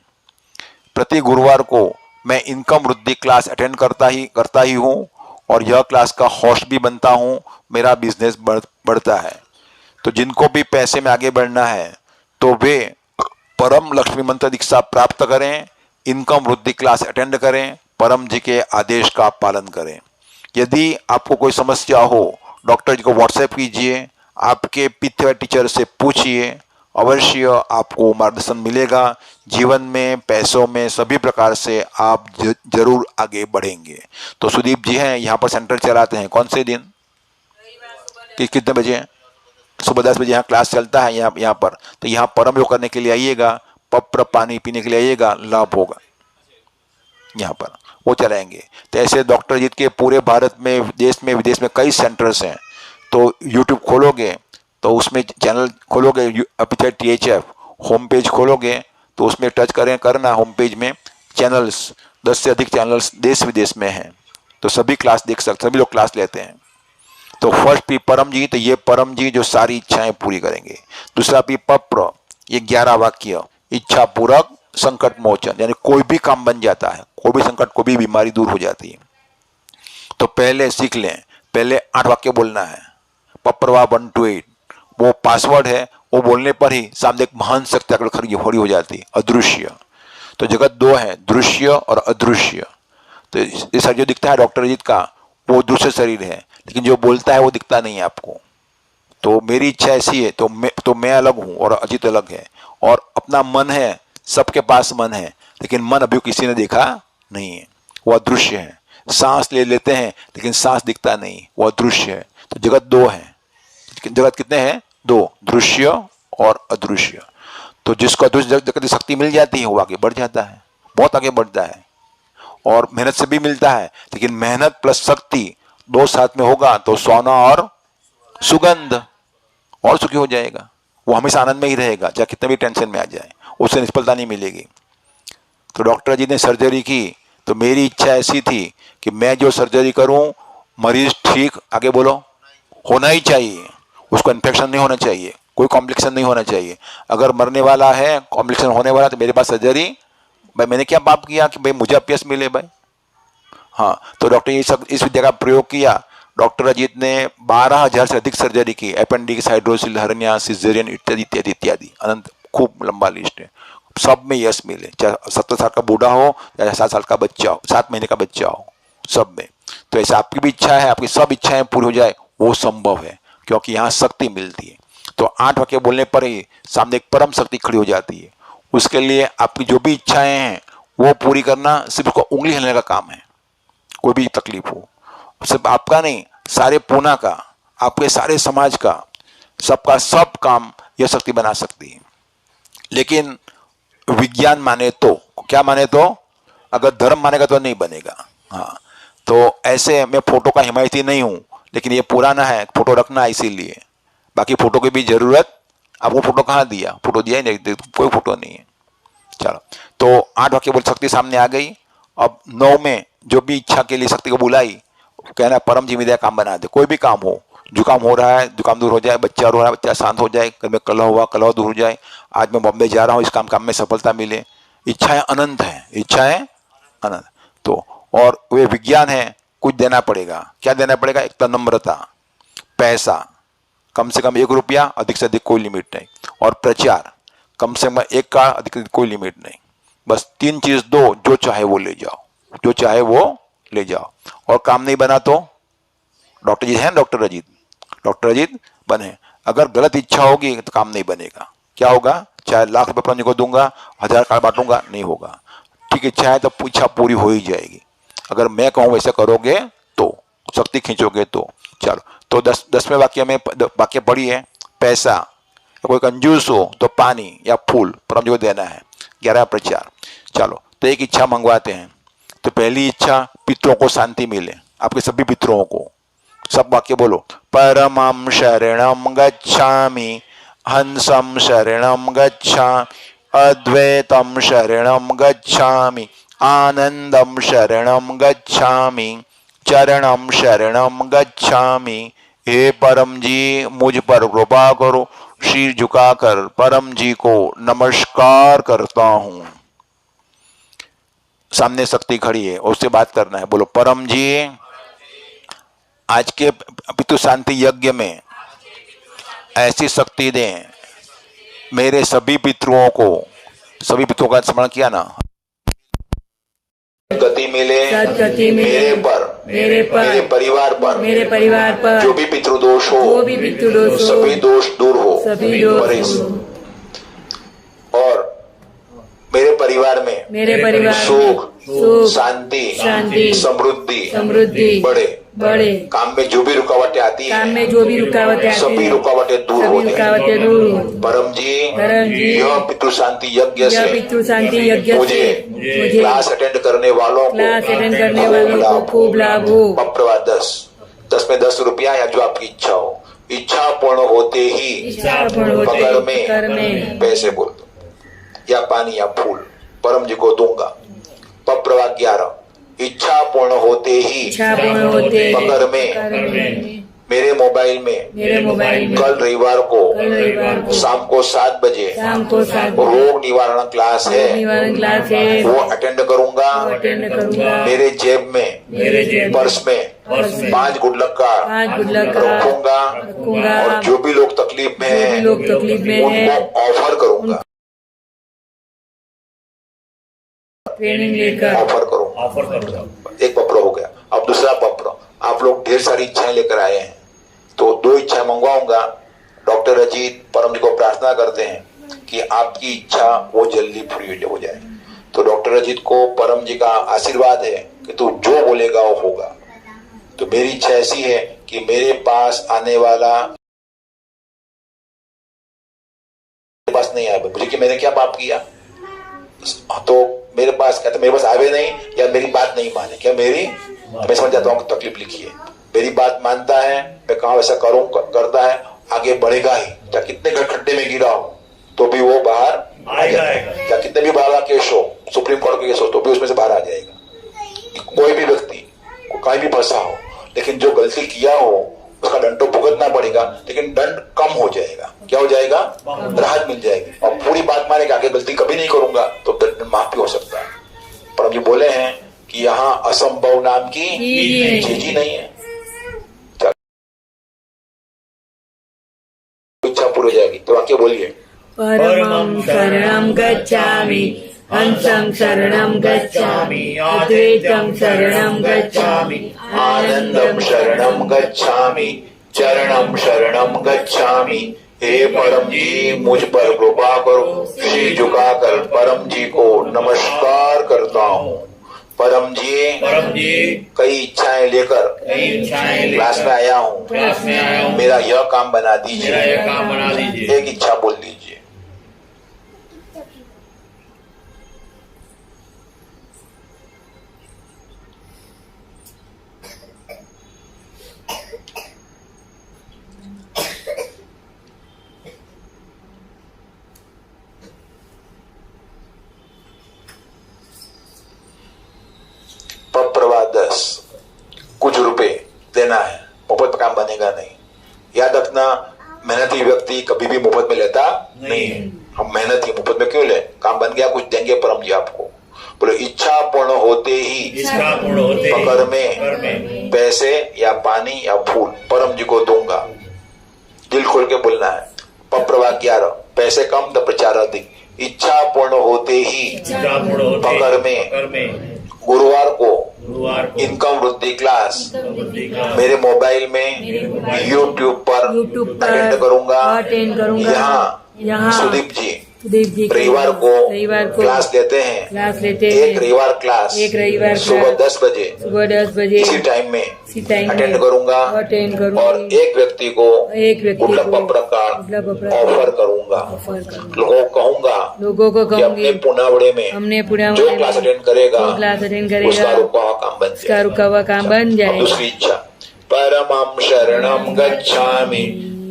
प्रति गुरुवार को मैं इनकम वृद्धि क्लास अटेंड करता ही हूँ, और यह क्लास का होस्ट भी बनता हूँ। मेरा बिजनेस बढ़ता है। तो जिनको भी पैसे में आगे बढ़ना है तो वे परम लक्ष्मी मंत्र दीक्षा प्राप्त करें, इनकम वृद्धि क्लास अटेंड करें, परम जी के आदेश का पालन करें। यदि आपको कोई समस्या हो, डॉक्टर जी को व्हाट्सएप कीजिए, आपके पीछे वाले टीचर से पूछिए, अवश्य आपको मार्गदर्शन मिलेगा। जीवन में, पैसों में, सभी प्रकार से आप जरूर आगे बढ़ेंगे। तो सुदीप जी हैं, यहाँ पर सेंटर चलाते हैं। कौन से दिन, कितने बजे? सुबह 10 बजे यहाँ क्लास चलता है यहाँ पर। तो यहाँ परम योग करने के लिए आइएगा, पप्र पानी पीने के लिए आइएगा, लाभ होगा यहाँ पर, वो चलाएंगे। तो ऐसे डॉक्टर जीत के पूरे भारत में, देश में, विदेश में कई सेंटर्स हैं। तो यूट्यूब खोलोगे तो उसमें चैनल खोलोगे, अभी THF होम पेज खोलोगे तो उसमें टच करना होम पेज में चैनल्स, 10 से अधिक चैनल्स देश विदेश में हैं। तो सभी क्लास देख सकते, सभी लोग क्लास लेते हैं। तो फर्स्ट पी परम जी, तो ये परम जी जो सारी इच्छाएं पूरी करेंगे। दूसरा पी पप्र, ये 11 वाक्य, इच्छा पूरक संकट मोचन, यानी कोई भी काम बन जाता है, कोई भी संकट, कोई भी बीमारी दूर हो जाती है। तो पहले सीख लें, पहले 8 वाक्य बोलना है। पप्रवा 1 to 8 वो पासवर्ड है, वो बोलने पर ही सामने एक महान शक्ति खड़ी हो जाती है, अदृश्य। तो जगत 2 है, दृश्य और अदृश्य। तो ये शरीर जो दिखता है डॉक्टर अजीत का, वो दूसरे शरीर है, लेकिन जो बोलता है वो दिखता नहीं है आपको। तो मेरी इच्छा ऐसी है, तो मैं अलग हूँ और अजीत अलग है। और अपना मन है, सबके पास मन है, लेकिन मन अभी किसी ने देखा नहीं है, वो अदृश्य है। सांस ले लेते हैं लेकिन सांस दिखता नहीं, वो अदृश्य है। तो जगत 2 है। जगत कितने हैं? 2, दृश्य और अदृश्य। तो जिसको अदृश्य जगत की शक्ति मिल जाती है वो आगे बढ़ जाता है, बहुत आगे बढ़ता है। और मेहनत से भी मिलता है, लेकिन मेहनत प्लस शक्ति 2 साथ में होगा तो सोना और सुगंध, और सुखी हो जाएगा। वो हमेशा आनंद में ही रहेगा, चाहे कितने भी टेंशन में आ जाए, उससे निष्फलता नहीं मिलेगी। तो डॉक्टर जी ने सर्जरी की, तो मेरी इच्छा ऐसी थी कि मैं जो सर्जरी करूं, मरीज ठीक, आगे बोलो, होना ही चाहिए, उसको इन्फेक्शन नहीं होना चाहिए, कोई कॉम्प्लिकेशन नहीं होना चाहिए। अगर मरने वाला है, कॉम्प्लिकेशन होने वाला, तो मेरे पास सर्जरी, भाई मैंने क्या पाप किया कि भाई मुझे अपयश मिले भाई। हाँ, तो डॉक्टर ये सब इस विद्या का प्रयोग किया। डॉक्टर अजीत ने 12,000 से अधिक सर्जरी की, अपेंडिक्स, हाइड्रोसिल, हर्निया, सिजेरियन इत्यादि इत्यादि इत्यादि, अनंत, खूब लंबा लिस्ट है। सब में यश मिले, चाहे 70 साल का बूढ़ा हो या 7 साल का बच्चा हो, 7 महीने का बच्चा हो, सब में। तो ऐसे आपकी भी इच्छा है, आपकी सब इच्छाएं पूरी हो जाए, वो संभव है, क्योंकि यहाँ शक्ति मिलती है। तो 8 वाक्य बोलने पर ही सामने एक परम शक्ति खड़ी हो जाती है। उसके लिए आपकी जो भी इच्छाएं हैं वो पूरी करना सिर्फ उसको उंगली हिलने का काम है। कोई भी तकलीफ हो, सिर्फ आपका नहीं, सारे पूना का, आपके सारे समाज का, सबका सब काम यह शक्ति बना सकती है। लेकिन विज्ञान माने तो, क्या माने तो, अगर धर्म मानेगा तो नहीं बनेगा। हाँ, तो ऐसे मैं फोटो का हिमायती नहीं हूं, लेकिन ये पुराना है, फोटो रखना है इसीलिए। बाकी फोटो की भी जरूरत, आपको फोटो कहाँ दिया? फोटो दिया ही नहीं, कोई फोटो नहीं है। चलो, तो 8 वाक्य बोल शक्ति सामने आ गई। अब 9 में जो भी इच्छा के लिए शक्ति को बुलाई, कहना परम जी मेरा काम बना दे। कोई भी काम हो, जुकाम हो रहा है, जुकाम दूर हो जाए, बच्चा रो रहा है, बच्चा शांत हो जाए, घर में कलह हुआ, कलह दूर हो जाए, आज मैं बॉम्बे जा रहा हूँ, इस काम में सफलता मिले। इच्छाएं अनंत है, इच्छाएं अनंत। तो और वे विज्ञान है, कुछ देना पड़ेगा। क्या देना पड़ेगा? एक तो नम्रता, पैसा कम से कम 1 रुपया, अधिक से अधिक कोई लिमिट नहीं, और प्रचार कम से कम 1 का, अधिक से अधिक कोई लिमिट नहीं। बस 3 चीज दो, जो चाहे वो ले जाओ, जो चाहे वो ले जाओ। और काम नहीं बना तो डॉक्टर जी हैं, डॉक्टर अजीत बने। अगर गलत इच्छा होगी तो काम नहीं बनेगा। क्या होगा? चाहे लाख रुपए परम जी को दूंगा, 1000 कार्ड बांटूंगा, नहीं होगा। ठीक इच्छा है तो इच्छा पूरी हो ही जाएगी। अगर मैं कहूं वैसे करोगे तो, शक्ति खींचोगे तो। चलो, तो 10वें वाक्य में वाक्य पढ़ी है, पैसा, कोई कंजूस हो तो पानी या फूल परम जी को देना है। 11 प्रचार। चलो, तो एक इच्छा मंगवाते हैं। तो पहली इच्छा, पितरों को शांति मिले, आपके सभी पितरों को। सब वाक्य बोलो, परमं शरणं गच्छामि, हंसं शरणं गच्छामि, अद्वैतं शरणं गच्छामि, आनंदं शरणं गच्छामि, चरणं शरणं गच्छामि। हे परम जी, मुझ पर कृपा करो। सिर झुकाकर परम जी को नमस्कार करता हूं। सामने शक्ति खड़ी है, उससे बात करना है। बोलो, परम जी, आज के पितृ शांति यज्ञ में ऐसी शक्ति दें, मेरे सभी पितरों का स्मरण किया ना, गति मिले सदगति मिले मेरे पर मेरे मेरे परिवार पर जो भी पितृदोष हो सभी दोष दूर हो परहेज। और मेरे परिवार में सुख शांति समृद्धि बढ़े। काम में जो भी रुकावटें आती है सभी रुकावटें दूर हो जाए। परम जी यह पितृ शांति यज्ञ से मुझे क्लास अटेंड करने वालों को खूब लाभ हो। पप्रवा 10 में 10 रुपया या जो आपकी इच्छा हो। इच्छा पूर्ण होते ही पकड़ में पैसे बोल दो या पानी या फूल परम जी को दूंगा। पप्रवा 11 इच्छा पूर्ण होते ही पकड़ में मेरे मोबाइल में कल रविवार को शाम को 7 बजे रोग निवारण क्लास है वो अटेंड करूंगा। मेरे जेब में पर्स में 5 गुडलक कार्ड रखूंगा और जो भी लोग तकलीफ में हैं उनको ऑफर करूंगा। ऑफर करूंगा। एक पत्र हो गया। अब दूसरा पत्र। आप लोग ढेर सारी इच्छाएं लेकर आए हैं तो 2 इच्छाएं मंगवाऊंगा। डॉक्टर अजीत परम जी को प्रार्थना करते हैं कि आपकी इच्छा वो जल्दी पूरी हो जाए। तो डॉक्टर अजीत को परम जी का आशीर्वाद है कि तू जो बोलेगा वो होगा। तो मेरी इच्छा ऐसी है कि मेरे पास आने वाला मेरे पास नहीं आया मुझे कि मैंने क्या पाप किया। तो मेरे पास कहते मेरे पास आवे नहीं या मेरी बात नहीं माने। क्या मेरी मैं समझ जाता हूँ तकलीफ लिखी है। मेरी बात मानता है मैं कहा वैसा करूँ करता है आगे बढ़ेगा ही। चाहे कितने खड्डे में गिरा हो तो भी वो बाहर आएगा। चाहे कितने भी बड़ा केस हो सुप्रीम कोर्ट के केस हो तो भी उसमें से बाहर आ जाएगा। कोई भी व्यक्ति कहीं भी फंसा हो लेकिन जो गलती किया हो उसका दंड तो भुगतना पड़ेगा लेकिन दंड कम हो जाएगा। क्या हो जाएगा राहत मिल जाएगी और पूरी बात मानेगा आगे गलती कभी नहीं करूंगा तो दंड माफ भी हो सकता है। परम जी बोले हैं कि यहाँ असंभव नाम की चीज ही नहीं है। इच्छा पूरी हो जाएगी तो वाक्य बोलिए। परमं शरणं गच्छामि हंसं शरणं गच्छामि अद्वैतं शरणं गच्छामि आनंदम शरणम गच्छामि चरणम शरणम गच्छामि। हे परम जी मुझ पर कृपा करो। श्री झुकाकर परम जी को नमस्कार करता हूँ। परम जी कई इच्छाएं लेकर क्लास में आया हूँ। मेरा यह काम बना दीजिए। एक इच्छा बोल दीजिए। पप्रवा 10 कुछ रुपए देना है। मुफ्त काम बनेगा नहीं। याद रखना मेहनती व्यक्ति कभी भी मुफ्त में लेता नहीं है। हम मेहनती मुफ्त में क्यों ले। काम बन गया कुछ देंगे परम जी आपको। बोले इच्छा पूर्ण होते ही पकड़ में पैसे या पानी या फूल परम जी को दूंगा। दिल खोल के बोलना है। पप्रवा 11 पैसे कम तो प्रचार अधिक। इच्छा पूर्ण होते ही पकड़ में गुरुवार को इनकम वृद्धि क्लास मेरे मोबाइल में यूट्यूब पर अटेंड करूंगा। यहाँ सुदीप जी रविवार को क्लास लेते हैं। एक रविवार क्लास सुबह 10 बजे इसी टाइम में अटेंड करूंगा और एक व्यक्ति को गुडलक प्रकार ऑफर करूंगा। लोगों को कहूंगा कि अपने पुनावड़े में जो क्लास अटेंड करेगा उसका रुका हुआ काम बन जाएगा। दूसरी इच्छा परमं शरणं गच्छामि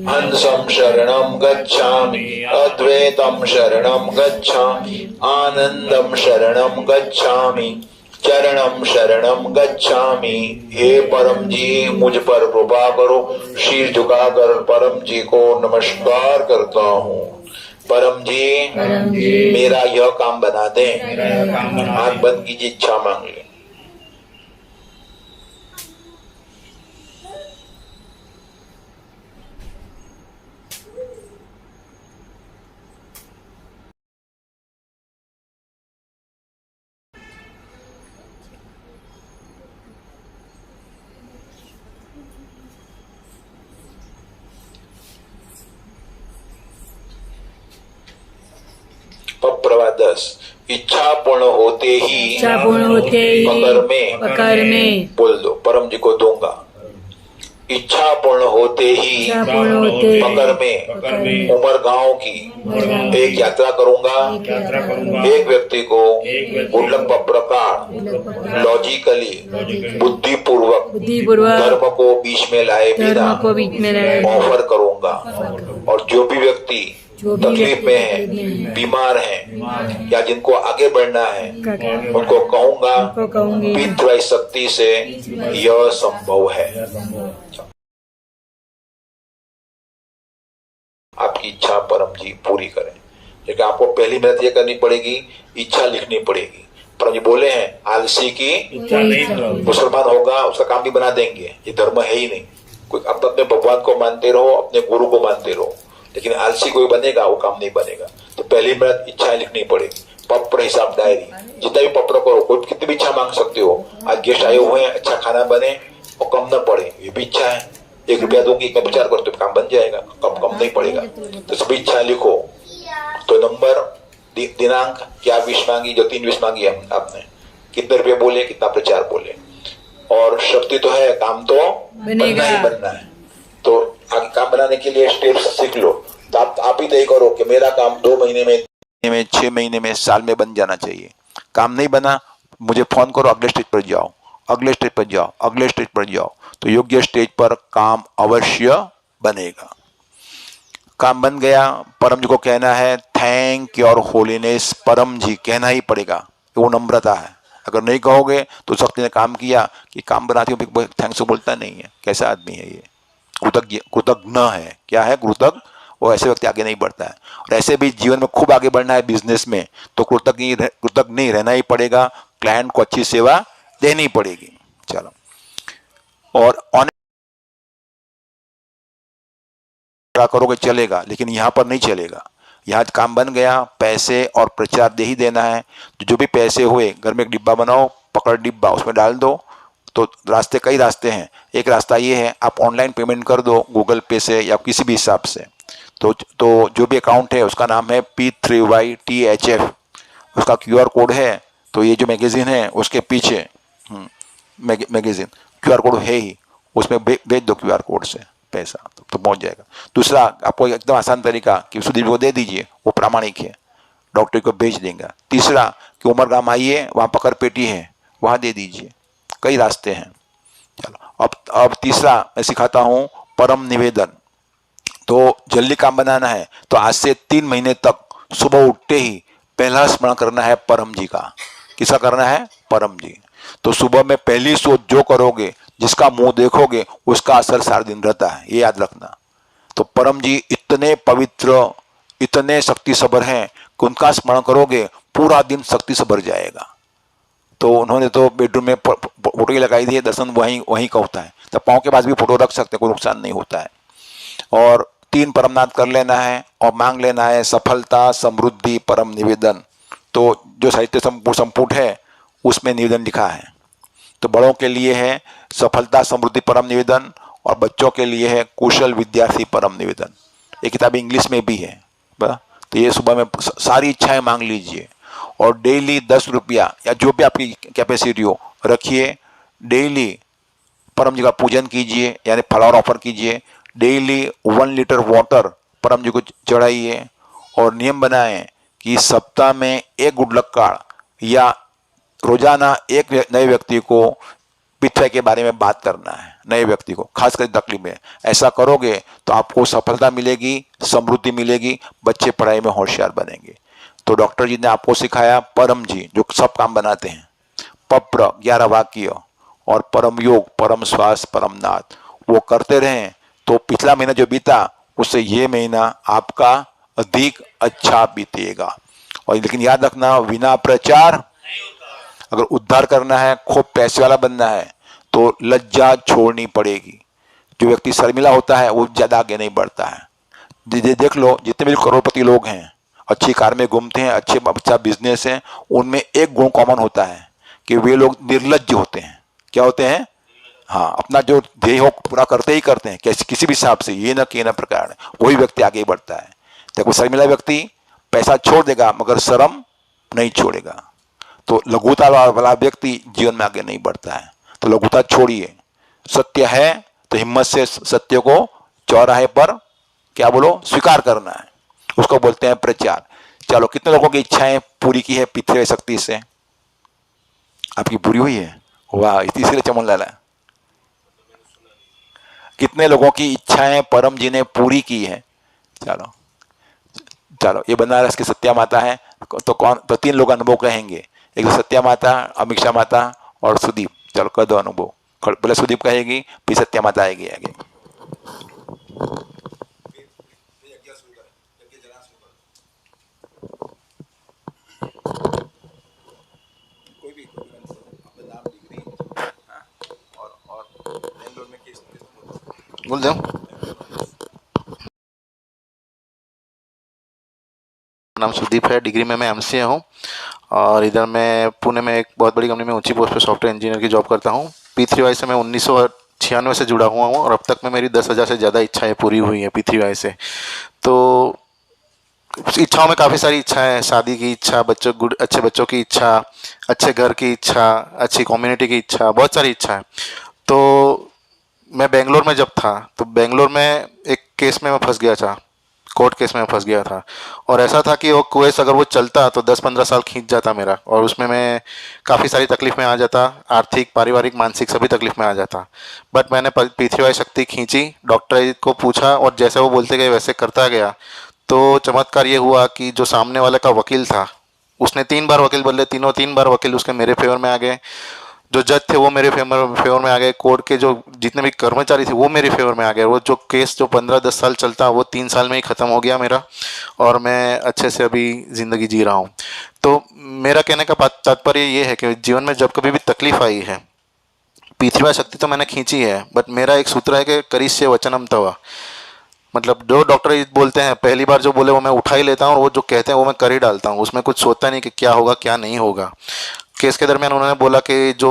हंसं शरणं गच्छामि अद्वैतं शरणं गच्छामि आनंदं शरणं गच्छामि चरणं शरणं गच्छामि। हे परम जी मुझ पर कृपा करो। शीर झुकाकर परम जी को नमस्कार करता हूँ। परम जी मेरा यह काम बना दें। आंख बंद कीजिए इच्छा मांग ले। प्रवाह 10। इच्छा पूर्ण होते ही इच्छा पूर्ण होते ही पकड़ में बोल दो, परम जी को दूंगा। इच्छा पूर्ण होते ही इच्छा पूर्ण होते ही पकड़ में उमर गांव की एक यात्रा करूंगा। एक व्यक्ति को गुडलक प्रकार लॉजिकली बुद्धिपूर्वक धर्म को बीच में लाए बिना ऑफर करूंगा। और जो भी व्यक्ति तकलीफ में है, बीमार है या जिनको आगे बढ़ना है, उनको कहूंगा पितृ शक्ति से यह संभव है। आपकी इच्छा परम जी पूरी करें। लेकिन आपको पहली मेहनत ये करनी पड़ेगी, इच्छा लिखनी पड़ेगी। परम जी बोले हैं आलसी की मुसलमान होगा उसका काम भी बना देंगे, ये धर्म है ही नहीं। कोई अपने भगवान को मानते रहो, अपने गुरु को मानते रहो, लेकिन आलसी कोई बनेगा वो काम नहीं बनेगा। तो पहली मेहनत इच्छाएं लिखनी पड़ेगी। पत्र हिसाब डायरी, जितना भी पत्र करो, कोई कितनी भी इच्छा मांग सकते हो। आज गेस्ट आए हुए हैं, अच्छा खाना बने और कम न पड़े, ये भी इच्छा है। 1 रुपया दूंगी, मैं विचार करते काम बन जाएगा, कम नहीं पड़ेगा। तो सभी इच्छा लिखो। तो नंबर, दिनांक, क्या विश मांगी, जो 3 विश मांगी आपने, कितने रुपये बोले, कितना प्रचार बोले, और शक्ति तो है, काम तो बनना ही बनना है। तो आगे काम बनाने के लिए स्टेप्स सीख लो। तो आप ही तय करो कि मेरा काम 2 महीने में 6 महीने में, साल में बन जाना चाहिए। काम नहीं बना, मुझे फोन करो, अगले स्टेज पर जाओ, अगले स्टेज पर जाओ, अगले स्टेज पर जाओ। तो योग्य स्टेज पर काम अवश्य बनेगा। काम बन गया, परम जी को कहना है थैंक योर होलीनेस, परम जी कहना ही पड़ेगा, वो नम्रता है। अगर नहीं कहोगे तो शक्ति ने काम किया कि काम बनाती हूँ, थैंक्स बोलता नहीं है। कैसा आदमी है ये, कृतज्ञ है। क्या है कृतज्ञ? वो ऐसे व्यक्ति आगे नहीं बढ़ता है। और ऐसे भी जीवन में खूब आगे बढ़ना है बिजनेस में, तो कृतज्ञ नहीं रहना ही पड़ेगा। क्लाइंट को अच्छी सेवा देनी पड़ेगी। चलो, और करोगे चलेगा, लेकिन यहाँ पर नहीं चलेगा। यहाँ काम बन गया, पैसे और प्रचार दे ही देना है। जो भी पैसे हुए, घर में एक डिब्बा बनाओ, पकड़ डिब्बा, उसमें डाल दो। तो रास्ते, कई रास्ते हैं। एक रास्ता ये है, आप ऑनलाइन पेमेंट कर दो, गूगल पे से या किसी भी हिसाब से। तो जो भी अकाउंट है उसका नाम है P3YTHF, उसका QR कोड है। तो ये जो मैगजीन है उसके पीछे मैगजीन QR कोड है ही, उसमें भेज दो QR कोड से पैसा, तो पहुंच जाएगा। दूसरा, आपको एकदम आसान तरीका कि सुधीर को दे दीजिए, वो प्रामाणिक है, डॉक्टर को भेज देंगे। तीसरा कि उमरगाम आइए, वहाँ पकड़ पेटी है, वहाँ दे दीजिए। कई रास्ते हैं। चलो, अब तीसरा मैं सिखाता हूँ, परम निवेदन। तो जल्दी काम बनाना है तो आज से 3 महीने तक सुबह उठते ही पहला स्मरण करना है परम जी का। किसका करना है? परम जी। तो सुबह में पहली सोच जो करोगे, जिसका मुंह देखोगे, उसका असर सारा दिन रहता है, ये याद रखना। तो परम जी इतने पवित्र, इतने शक्ति सबर हैं कि उनका स्मरण करोगे पूरा दिन शक्ति से भर जाएगा। तो उन्होंने तो बेडरूम में फोटो ही लगाई दी है, दर्शन वहीं का होता है। तो पाँव के पास भी फोटो रख सकते हैं, कोई नुकसान नहीं होता है। और 3 परमनाद कर लेना है और मांग लेना है सफलता, समृद्धि, परम निवेदन। तो जो साहित्य संपुट है उसमें निवेदन लिखा है। तो बड़ों के लिए है सफलता, समृद्धि, परम निवेदन, और बच्चों के लिए है कुशल विद्यार्थी, परम निवेदन। ये किताब इंग्लिश में भी है। तो ये सुबह में सारी इच्छाएं मांग लीजिए, और डेली 10 रुपया या जो भी आपकी कैपेसिटी हो रखिए। डेली परम जी का पूजन कीजिए, यानी फलावर ऑफर कीजिए। डेली 1 लीटर वाटर परम जी को चढ़ाइए, और नियम बनाएं कि सप्ताह में 1 गुडलक कार्ड या रोजाना एक नए व्यक्ति को पितृ के बारे में बात करना है। नए व्यक्ति को, खासकर तकलीफ में। ऐसा करोगे तो आपको सफलता मिलेगी, समृद्धि मिलेगी, बच्चे पढ़ाई में होशियार बनेंगे। तो डॉक्टर जी ने आपको सिखाया, परम जी जो सब काम बनाते हैं, पप्र 11 वाक्य और परम योग, परम श्वास, परम नाद, वो करते रहें। तो पिछला महीना जो बीता उससे ये महीना आपका अधिक अच्छा बीतेगा। और लेकिन याद रखना, बिना प्रचार, अगर उद्धार करना है, खूब पैसे वाला बनना है, तो लज्जा छोड़नी पड़ेगी। जो व्यक्ति शर्मिला होता है वो ज्यादा आगे नहीं बढ़ता है। देख लो, जितने भी करोड़पति लोग हैं, अच्छी कार में घूमते हैं, अच्छा बिजनेस है, उनमें एक गुण कॉमन होता है कि वे लोग निर्लज्ज होते हैं। क्या होते हैं? हाँ, अपना जो ध्येय हो पूरा करते ही करते हैं, किसी भी हिसाब से, ये न कि न प्रकार, वही व्यक्ति आगे बढ़ता है। देखो, शर्मिला व्यक्ति पैसा छोड़ देगा मगर शर्म नहीं छोड़ेगा। तो लघुता वाला व्यक्ति जीवन में आगे नहीं बढ़ता है। तो लघुता छोड़िए, सत्य है तो हिम्मत से सत्य को चौराहे पर क्या बोलो स्वीकार करना है, उसको बोलते हैं प्रचार। चलो, कितने लोगों की इच्छाएं पूरी की है पितृ शक्ति से? आपकी पूरी हुई है? वाह, इसीलिए चमन लाला। कितने लोगों की इच्छाएं परम जी ने पूरी की है? चलो चलो, ये बनारस की सत्या माता है, तो कौन, तो 3 लोग अनुभव कहेंगे, एक तो सत्या माता, अमीक्षा माता और सुदीप। चलो कर दो अनुभव। पहले सुदीप कहेगी, फिर सत्या माता आएगी आगे। बोल दो। नाम सुदीप है, डिग्री में मैं एमसीए हूँ और इधर मैं पुणे में एक बहुत बड़ी कंपनी में ऊंची पोस्ट पे सॉफ्टवेयर इंजीनियर की जॉब करता हूँ। P3Y से मैं 1996 से जुड़ा हुआ हूँ और अब तक में मेरी 10,000 से ज़्यादा इच्छाएं पूरी हुई हैं P3Y से। तो इच्छाओं में काफ़ी सारी इच्छाएं हैं, शादी की इच्छा, अच्छे बच्चों की इच्छा, अच्छे घर की इच्छा, अच्छी कम्युनिटी की इच्छा, बहुत सारी इच्छा है। तो मैं बेंगलोर में जब था तो बेंगलोर में एक केस में मैं फंस गया था, कोर्ट केस में फंस गया था। और ऐसा था कि वो केस अगर वो चलता तो 10-15 साल खींच जाता मेरा, और उसमें मैं काफ़ी सारी तकलीफ में आ जाता, आर्थिक, पारिवारिक, मानसिक सभी तकलीफ में आ जाता। बट मैंने P3Y शक्ति खींची, डॉक्टर को पूछा और जैसे वो बोलते गए वैसे करता गया। तो चमत्कार ये हुआ कि जो सामने वाले का वकील था उसने 3 बार वकील बदले, 3 बार वकील उसके मेरे फेवर में आ गए। जो जज थे वो मेरे फेवर में आ गए। कोर्ट के जो जितने भी कर्मचारी थे वो मेरे फेवर में आ गए। वो जो केस जो 15-10 साल चलता वो 3 साल में ही ख़त्म हो गया मेरा, और मैं अच्छे से अभी ज़िंदगी जी रहा हूँ। तो मेरा कहने का तात्पर्य ये है कि जीवन में जब कभी भी तकलीफ आई है, P3Y शक्ति तो मैंने खींची है, बट मेरा एक सूत्र है कि करिष्ये वचनम तव। मतलब जो डॉक्टर बोलते हैं पहली बार जो बोले वो मैं उठा ही लेता हूँ, और वो जो कहते हैं वो मैं कर ही डालता हूँ। उसमें कुछ सोचता नहीं कि क्या होगा क्या नहीं होगा। केस के दरमियान उन्होंने बोला कि जो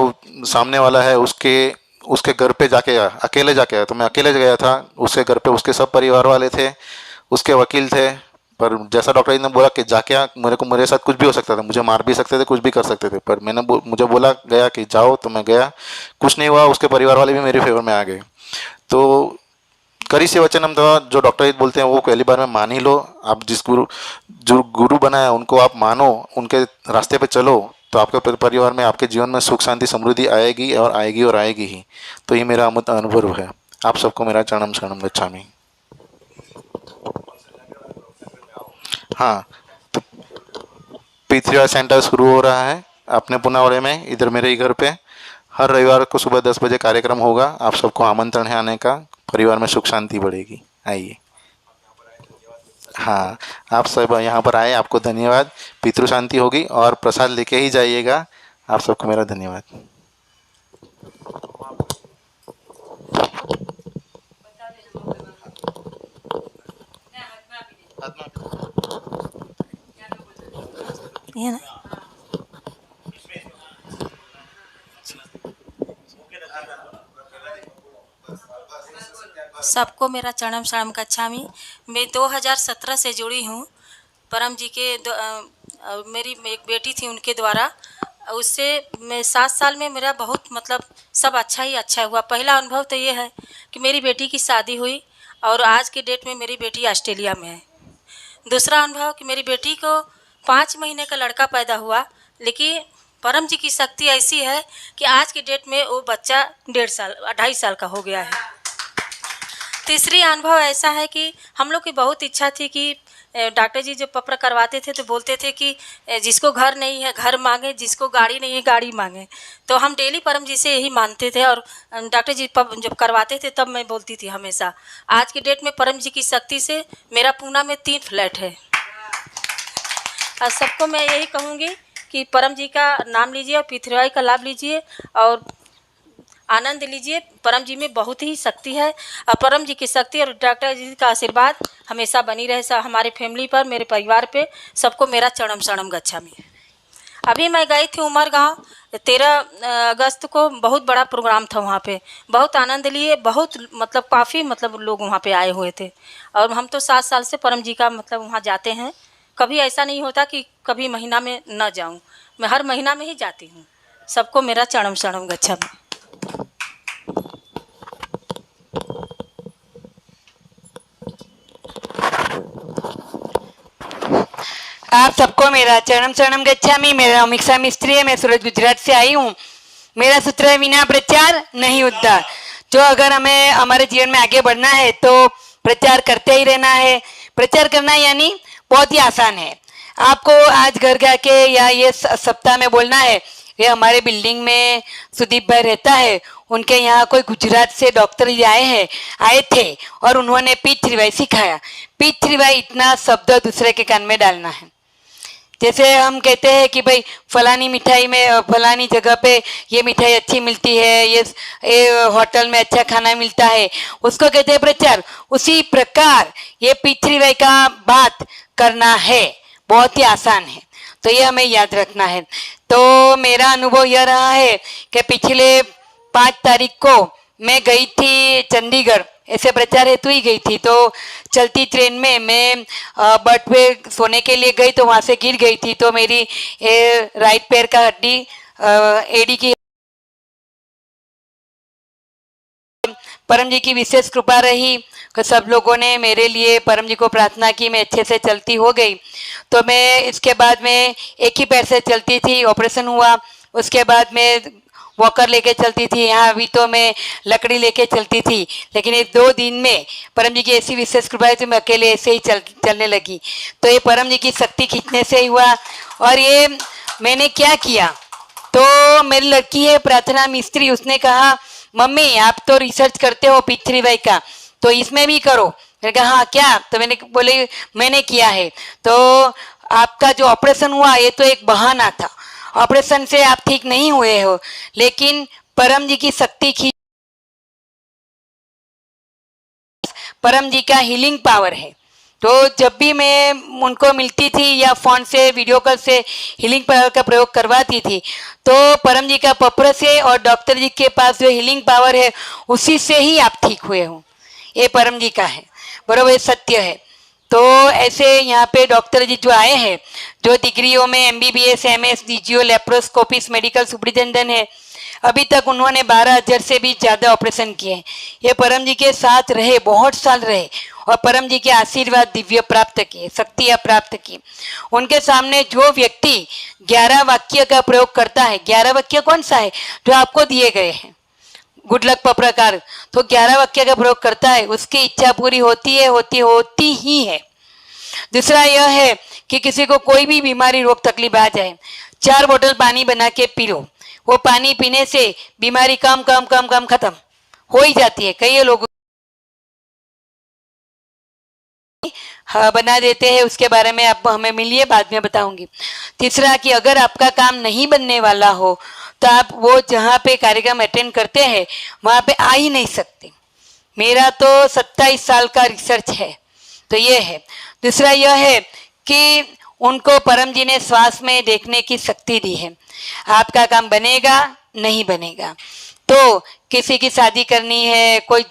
सामने वाला है उसके घर पे जाके अकेले जाके आया, तो मैं अकेले गया था उसके घर पे। उसके सब परिवार वाले थे, उसके वकील थे, पर जैसा डॉक्टर जी ने बोला कि जाके आ, मेरे साथ कुछ भी हो सकता था, मुझे मार भी सकते थे, कुछ भी कर सकते थे, पर मुझे बोला गया कि जाओ, तो मैं गया। कुछ नहीं हुआ, उसके परिवार वाले भी मेरे फेवर में आ गए। तो करिष्ये वचनम तव जो डॉक्टर जी बोलते हैं वो पहली बार में मान ही लो। आप जो गुरु बनाया उनको आप मानो, उनके रास्ते पे चलो, तो आपके परिवार में, आपके जीवन में सुख शांति समृद्धि आएगी और आएगी और आएगी ही। तो ये मेरा अमूर्त अनुभव है। आप सबको मेरा चरणम शरणम गच्छामि। हाँ, तो P3Y सेंटर शुरू हो रहा है अपने पुनावड़े में, इधर मेरे ही घर पे। हर रविवार को सुबह 10 बजे कार्यक्रम होगा। आप सबको आमंत्रण है आने का। परिवार में सुख शांति बढ़ेगी, आइए। हाँ, आप सब यहाँ पर आए, आपको धन्यवाद। पितृ शांति होगी और प्रसाद लेके ही जाइएगा। आप सबको मेरा धन्यवाद। ये ना सबको मेरा चरणम शरणम गच्छामि। मैं 2017 से जुड़ी हूँ परम जी के मेरी एक बेटी थी उनके द्वारा। उससे मैं 7 साल में मेरा बहुत मतलब सब अच्छा ही अच्छा हुआ। पहला अनुभव तो ये है कि मेरी बेटी की शादी हुई और आज के डेट में मेरी बेटी ऑस्ट्रेलिया में है। दूसरा अनुभव कि मेरी बेटी को 5 महीने का लड़का पैदा हुआ, लेकिन परम जी की शक्ति ऐसी है कि आज की डेट में वो बच्चा 2.5 साल का हो गया है। तीसरी अनुभव ऐसा है कि हम लोग की बहुत इच्छा थी कि डॉक्टर जी जो पप्र करवाते थे तो बोलते थे कि जिसको घर नहीं है घर मांगे, जिसको गाड़ी नहीं है गाड़ी मांगे। तो हम डेली परम जी से यही मानते थे, और डॉक्टर जी जब करवाते थे तब मैं बोलती थी हमेशा। आज की डेट में परम जी की शक्ति से मेरा पूना में 3 फ्लैट है। और सबको मैं यही कहूँगी कि परम जी का नाम लीजिए और P3Y का लाभ लीजिए और आनंद लीजिए। परम जी में बहुत ही शक्ति है, और परम जी की शक्ति और डॉक्टर जी का आशीर्वाद हमेशा बनी रहे हमारे फैमिली पर, मेरे परिवार पे। सबको मेरा चरणम शरणम गच्छामि। अभी मैं गई थी उमरगांव 13 अगस्त को, बहुत बड़ा प्रोग्राम था वहाँ पे, बहुत आनंद लिए, बहुत मतलब काफ़ी मतलब लोग वहाँ पे आए हुए थे। और हम तो 7 साल से परम जी का मतलब वहाँ जाते हैं, कभी ऐसा नहीं होता कि कभी महीना में न जाऊं, मैं हर महीना में ही जाती हूँ। सबको मेरा चरणम शरणम गच्छामि। आप सबको मेरा चरणम शरणम गच्छामि। मेरा नाम मिक्षा मिस्त्री है, मैं सूरत गुजरात से आई हूँ। मेरा सूत्र है बिना प्रचार नहीं उद्धार। जो अगर हमें हमारे जीवन में आगे बढ़ना है तो प्रचार करते ही रहना है। प्रचार करना यानी बहुत ही आसान है। आपको आज घर जाके या ये सप्ताह में बोलना है। ये हमारे बिल्डिंग में सुदीप भाई रहता है, उनके यहाँ कोई गुजरात से डॉक्टर आए थे और उन्होंने P3Y सिखाया। P3Y इतना शब्द दूसरे के कान में डालना है। जैसे हम कहते हैं कि भाई फलानी मिठाई में फलानी जगह पे ये मिठाई अच्छी मिलती है, ये होटल में अच्छा खाना मिलता है, उसको कहते हैं प्रचार। उसी प्रकार ये P3Y का बात करना है, बहुत ही आसान है, तो ये हमें याद रखना है। तो मेरा अनुभव यह रहा है कि पिछले 5 तारीख को मैं गई थी चंडीगढ़, ऐसे प्रचार हेतु ही गई थी। तो चलती ट्रेन में मैं बट पे सोने के लिए गई तो वहाँ से गिर गई थी। तो मेरी राइट पैर का हड्डी एडी की, परम जी की विशेष कृपा रही कि सब लोगों ने मेरे लिए परम जी को प्रार्थना की, मैं अच्छे से चलती हो गई। तो मैं इसके बाद में एक ही पैर से चलती थी, ऑपरेशन हुआ, उसके बाद में वॉकर लेके चलती थी। यहाँ अभी तो मैं लकड़ी लेके चलती थी, लेकिन ये 2 दिन में परम जी की ऐसी विशेष कृपा है तो मैं अकेले ऐसे ही चलने लगी। तो ये परम जी की शक्ति खींचने से ही हुआ। और ये मैंने क्या किया, तो मेरी लड़की है प्रार्थना मिस्त्री, उसने कहा मम्मी आप तो रिसर्च करते हो P3Y का, तो इसमें भी करो। मैंने कहा हाँ क्या, तो मैंने बोले मैंने किया है। तो आपका जो ऑपरेशन हुआ ये तो एक बहाना था, ऑपरेशन से आप ठीक नहीं हुए हो, लेकिन परम जी की शक्ति की, परम जी का हीलिंग पावर है। तो जब भी मैं उनको मिलती थी या फोन से वीडियो कॉल से हीलिंग पावर का प्रयोग करवाती थी, तो परम जी का पत्र से और डॉक्टर जी के पास जो हीलिंग पावर है उसी से ही आप ठीक हुए हो, ये परम जी का है, बराबर सत्य है। तो ऐसे यहाँ पे डॉक्टर जी जो आए हैं, जो डिग्रियों में MBBS MS DGO laparoscopist medical superintendent है, अभी तक उन्होंने 12,000 से भी ज़्यादा ऑपरेशन किए हैं। ये परम जी के साथ रहे, बहुत साल रहे और परम जी के आशीर्वाद दिव्य प्राप्त किए, शक्तियाँ प्राप्त की। उनके सामने जो व्यक्ति 11 वाक्य का प्रयोग करता है, 11 वाक्य कौन सा है जो आपको दिए गए हैं, गुड लक पप्रकार, तो 11 वाक्य का प्रयोग करता है, उसकी इच्छा पूरी होती है, होती ही है। दूसरा यह है कि किसी को कोई भी बीमारी रोग तकलीफ आ जाए, 4 बोतल पानी बना के पी लो, वो पानी पीने से बीमारी कम खत्म हो ही जाती है। कई लोग बना देते हैं, उसके बारे में आप हमें मिलिए, बाद में बताऊंगी। तीसरा कि अगर आपका काम नहीं बनने वाला हो तो आप वो जहाँ पे कार्यक्रम अटेंड करते हैं वहाँ पे आ ही नहीं सकते। मेरा तो 27 साल का रिसर्च है, तो ये है। दूसरा यह है कि उनको परम जी ने श्वास में देखने की शक्ति दी है। आपका काम बनेगा नहीं बनेगा, तो किसी की शादी करनी है, कोई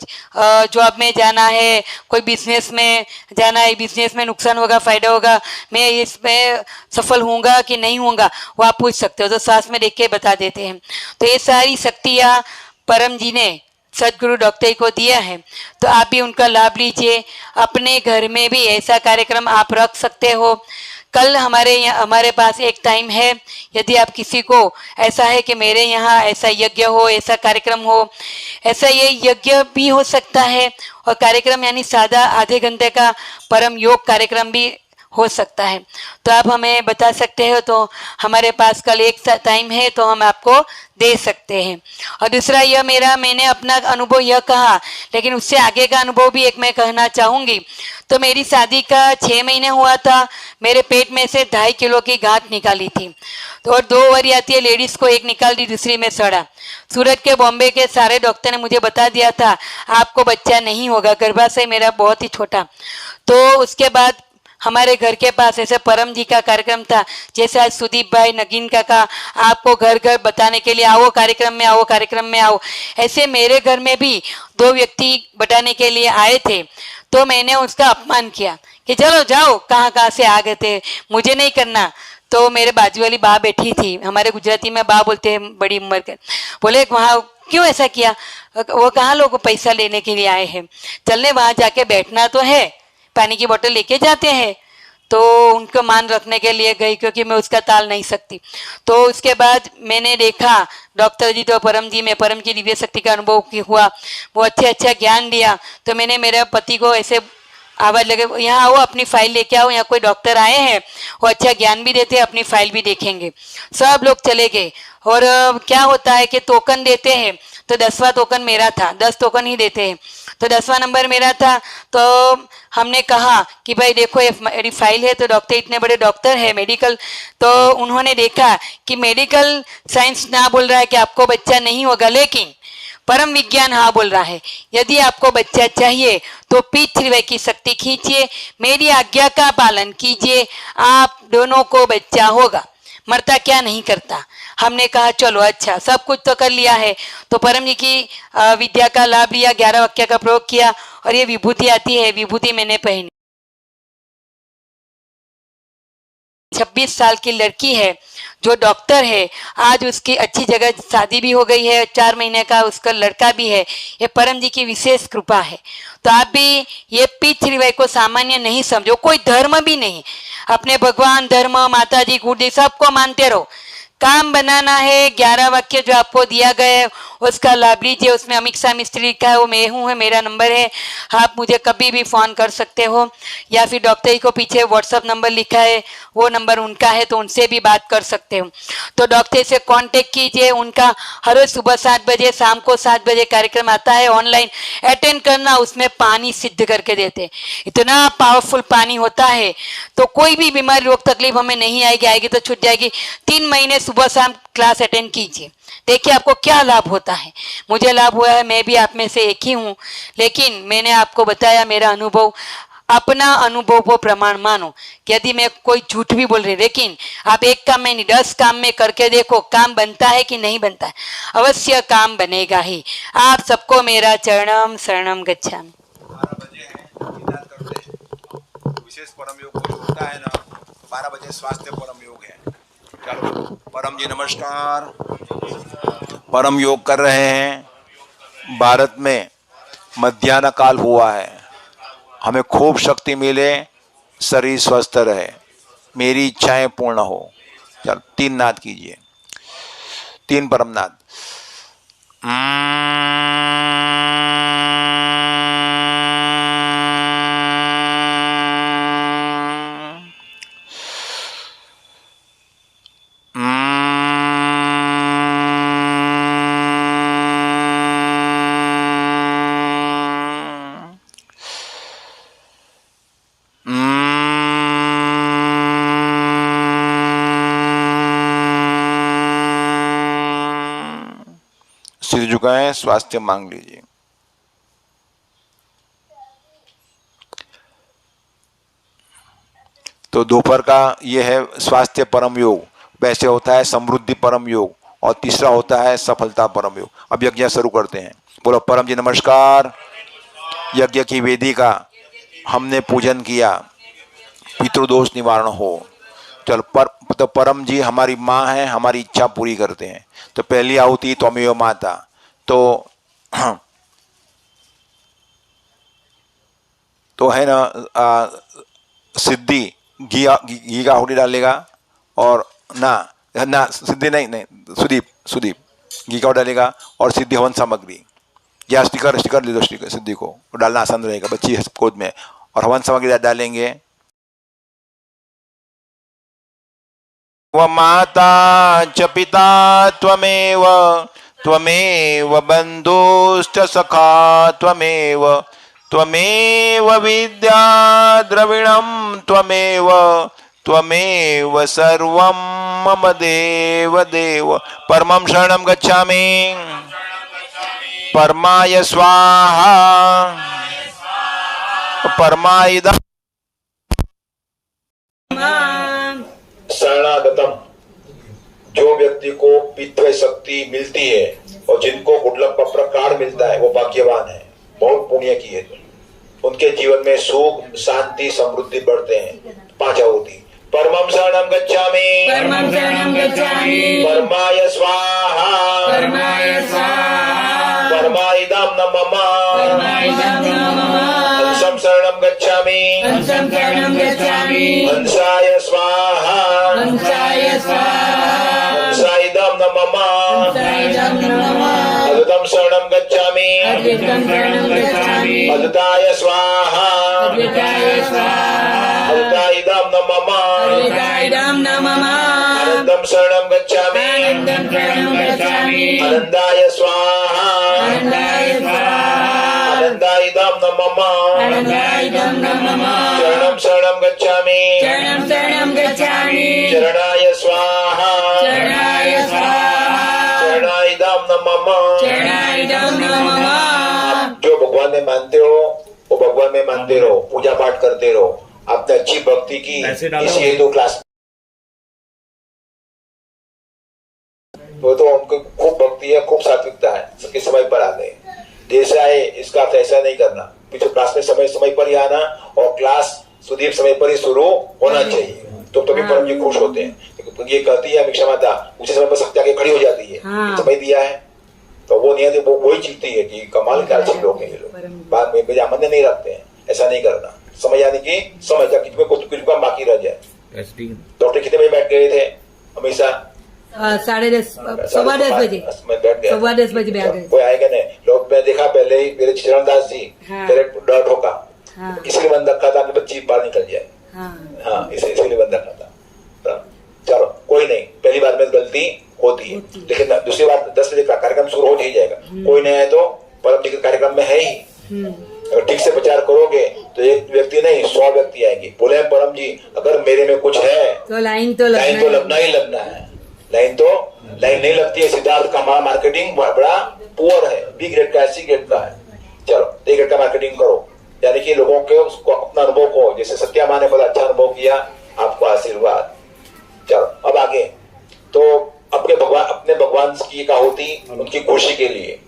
जॉब में जाना है, कोई बिजनेस में जाना है, बिजनेस में नुकसान होगा फायदा होगा, मैं इसमें सफल होऊंगा कि नहीं होऊंगा, वो आप पूछ सकते हो, तो सांस में देख के बता देते हैं। तो ये सारी शक्तियाँ परम जी ने सदगुरु डॉक्टर को दिया है, तो आप भी उनका लाभ लीजिए। अपने घर में भी ऐसा कार्यक्रम आप रख सकते हो। कल हमारे पास एक टाइम है, यदि आप किसी को ऐसा है कि मेरे यहाँ ऐसा यज्ञ हो, ऐसा कार्यक्रम हो, ऐसा ये यज्ञ भी हो सकता है, और कार्यक्रम यानी सादा आधे घंटे का परम योग कार्यक्रम भी हो सकता है, तो आप हमें बता सकते हो। तो हमारे पास कल एक टाइम है, तो हम आपको दे सकते हैं। और दूसरा यह मैंने अपना अनुभव यह कहा, लेकिन उससे आगे का अनुभव भी एक मैं कहना चाहूँगी। तो मेरी शादी का 6 महीने हुआ था, मेरे पेट में से 2.5 किलो की गांठ निकाली थी, तो और 2 ओवर आती है, लेडीज़ को एक निकाल दी, दूसरी में सड़ा। सूरत के बॉम्बे के सारे डॉक्टर ने मुझे बता दिया था आपको बच्चा नहीं होगा, गर्भाशय मेरा बहुत ही छोटा। तो उसके बाद हमारे घर के पास ऐसे परम जी का कार्यक्रम था, जैसे आज सुदीप भाई नगीन काका आपको घर घर बताने के लिए आओ कार्यक्रम में आओ, ऐसे मेरे घर में भी 2 व्यक्ति बताने के लिए आए थे। तो मैंने उसका अपमान किया कि चलो जाओ, कहाँ कहाँ से आ गए थे, मुझे नहीं करना। तो मेरे बाजू वाली बा बैठी थी, हमारे गुजराती में बा बोलते हैं बड़ी उम्र के, बोले वहाँ क्यों ऐसा किया, वो कहाँ लोग पैसा लेने के लिए आए हैं, चलने वहाँ जाके बैठना तो है, पानी की बोतल लेके जाते हैं। तो उनको मान रखने के लिए गई, क्योंकि मैं उसका ताल नहीं सकती। तो उसके बाद मैंने देखा डॉक्टर जी तो परम जी में परम की दिव्य शक्ति का अनुभव हुआ, वो अच्छा ज्ञान दिया। तो मैंने मेरे पति को ऐसे आवाज लगे, यहाँ आओ अपनी फाइल लेके आओ, यहाँ कोई डॉक्टर आए हैं, वो अच्छा ज्ञान भी देते हैं, अपनी फाइल भी देखेंगे। सब लोग चले गए। और क्या होता है कि टोकन देते हैं, तो 10वां टोकन मेरा था, 10 टोकन ही देते हैं, तो 10वां नंबर मेरा था। तो हमने कहा कि भाई देखो ये मेरी फाइल है, तो डॉक्टर इतने बड़े डॉक्टर है मेडिकल, तो उन्होंने देखा कि मेडिकल साइंस ना बोल रहा है कि आपको बच्चा नहीं होगा, लेकिन परम विज्ञान हाँ बोल रहा है, यदि आपको बच्चा चाहिए तो P3Y की शक्ति खींचिए, मेरी आज्ञा का पालन कीजिए, आप दोनों को बच्चा होगा, मरता क्या नहीं करता। हमने कहा चलो अच्छा, सब कुछ तो कर लिया है। तो परम जी की विद्या का लाभ लिया, 11 वाक्य का प्रयोग किया, और ये विभूति आती है, विभूति मैंने पहनी। 26 साल की लड़की है जो डॉक्टर है, आज उसकी अच्छी जगह शादी भी हो गई है, 4 महीने का उसका लड़का भी है। ये परम जी की विशेष कृपा है। तो आप भी ये P3Y को सामान्य नहीं समझो, कोई धर्म भी नहीं, अपने भगवान, धर्म, माता जी, गुरुदेव सबको मानते रहो। काम बनाना है, 11 वाक्य जो आपको दिया गया है उसका लाभ लीजिए। उसमें अमीक्षा मिस्त्री लिखा है, वो मैं हूँ, है मेरा नंबर है, आप मुझे कभी भी फ़ोन कर सकते हो, या फिर डॉक्टर जी को पीछे व्हाट्सअप नंबर लिखा है, वो नंबर उनका है, तो उनसे भी बात कर सकते हो। तो डॉक्टर से कांटेक्ट कीजिए, उनका हर रोज सुबह 7 बजे, शाम को 7 बजे कार्यक्रम आता है, ऑनलाइन अटेंड करना। उसमें पानी सिद्ध करके देते हैं, इतना पावरफुल पानी होता है, तो कोई भी बीमारी, रोग, तकलीफ हमें नहीं आएगी, आएगी तो छूट जाएगी। 3 महीने सुबह शाम क्लास अटेंड कीजिए, देखिए आपको क्या लाभ होता है। मुझे लाभ हुआ है, मैं भी आप में से एक ही हूँ, लेकिन मैंने आपको बताया मेरा अनुभव, अपना अनुभव को प्रमाण मानो। कि यदि मैं कोई झूठ भी बोल रही, लेकिन आप एक काम में नहीं 10 काम में करके देखो, काम बनता है कि नहीं बनता है, अवश्य काम बनेगा ही। आप सबको मेरा चरणम शरणम गच्छामि। 12 बजे है, निदान करते हैं। विशेष परम योग जो होता है ना, 12 बजे स्वास्थ्य परम योग है। चलो परम जी नमस्कार। परम योग कर रहे हैं। भारत में मध्याह्न काल हुआ है, हमें खूब शक्ति मिले, शरीर स्वस्थ रहे, मेरी इच्छाएं पूर्ण हो। चल 3 नाद कीजिए, 3 परम नाद। सिर झुकाएं, स्वास्थ्य मांग लीजिए। तो दोपहर का ये है स्वास्थ्य परम योग, वैसे होता है समृद्धि परम योग, और तीसरा होता है सफलता परम योग। अब यज्ञ शुरू करते हैं। बोलो परम जी नमस्कार। यज्ञ की वेदी का हमने पूजन किया, पितृदोष निवारण हो। चल तो परम जी हमारी माँ है, हमारी इच्छा पूरी करते हैं। तो पहली आहुति त्वमेव माता, तो है ना सिद्धि घी का आहुति डालेगा, और ना सिद्धि नहीं सुदीप घी का डालेगा, और सिद्धि हवन सामग्री या स्टिकर ले दो, स्टिकर सिद्धि को डालना आसान रहेगा, बच्ची गोद में, और हवन सामग्री डालेंगे। व माता च पिता त्वमेव, त्वमेव बन्धुश्च सखा त्वमेव, त्वमेव विद्या द्रविणं त्वमेव, त्वमेव सर्वं मम देव देव। परमं शरणं गच्छामि, परमाय स्वाहा, परमाय शरणागतम। जो व्यक्ति को पितृ शक्ति मिलती है और जिनको गुडलक का प्रकार मिलता है, वो भाग्यवान है, बहुत पुण्य किए। उनके जीवन में सुख शांति समृद्धि बढ़ते हैं। 5 आहुति। परमं शरणं गच्छामि परमं शरणं गच्छामि परमाय स्वाहा परमाय स्वाहा परमाइदं न मम परमाइदं न मम हंसं शरणं गच्छामि हंसं शरणं गच्छामि हंसाय स्वाहा हंसाय स्वाहा हंसाइदं न मम हंसाइदं न मम अद्वैतं शरणं गच्छामि अद्वैतं शरणं गच्छामि अद्वैताय स्वाहा अद्वैताय स्वाहा अद्वैताइदं न मम अद्वैताइदं न मम आनन्दं शरणं गच्छामि आनन्दं शरणं गच्छामि आनन्दाय स्वाहा आनन्दाय स्वाहा आनन्दाइदं न मम आनन्दाइदं न मम चरणं शरणं गच्छामि शरणं शरणं गच्छामि चरणाय स्वाहा चरणाय स्वाहा चरणाइदं न मम चरणाइदं न मम आप जो भगवान में मानते हो वो भगवान में मानते रहो, पूजा पाठ करते रहो, आपने अच्छी भक्ति की, इसलिए तो क्लास तो उनको खूब भक्ति है, खूब सात्विकता है, सबके समय पर आ गए। जैसा है इसका अर्थ ऐसा नहीं करना, पीछे क्लास में समय पर ही आना और क्लास सुदीप समय पर ही शुरू होना चाहिए, तो तभी परम जी खुश होते हैं। ये कहती है अमीक्षा माता उसी समय पर शक्ति आके खड़ी हो जाती है। समय दिया है तो वो नियत वो वही जीतती है कि कमाल क्या अच्छे लोग हैं ये लोग, बाद में मेरे आमंत्रण नहीं रखते हैं। ऐसा नहीं करना, समय यानी कि समय का कुछ काम बाकी रह जाए। डॉक्टर कितने बजे बैठ गए थे? हमेशा 10:30 10:15 बजे मैं बैठ गया 10:15 बजे बैठ गए। कोई आएगा नहीं, लोग मैं देखा पहले ही मेरे चरणदास जी मेरे डर ठोका, इसलिए बंद रखा था कि बच्ची बाहर निकल जाए। हाँ इसलिए बंद रखा था। चलो कोई नहीं, पहली बार में गलती होती है, लेकिन दूसरी बार 10 बजे का कार्यक्रम शुरू हो जाएगा। कोई नहीं आए तो परम जी के कार्यक्रम में है ही, अगर ठीक से प्रचार करोगे तो एक व्यक्ति नहीं 100 व्यक्ति आएंगे। बोले परम जी अगर मेरे में कुछ है तो लाइन तो लगना ही लगना है। लाइन नहीं लगती है। सिद्धार्थ का हमारा मार्केटिंग बड़ा पुअर है, बी ग्रेड का है, सी ग्रेड का है। चलो ए ग्रेड का मार्केटिंग करो, यानी कि लोगों के उसको अपना अनुभव को, जैसे सत्या माँ ने बड़ा अच्छा अनुभव किया, आपको आशीर्वाद। चलो अब आगे, तो अपने भगवान की एक आहुति उनकी खुशी के लिए,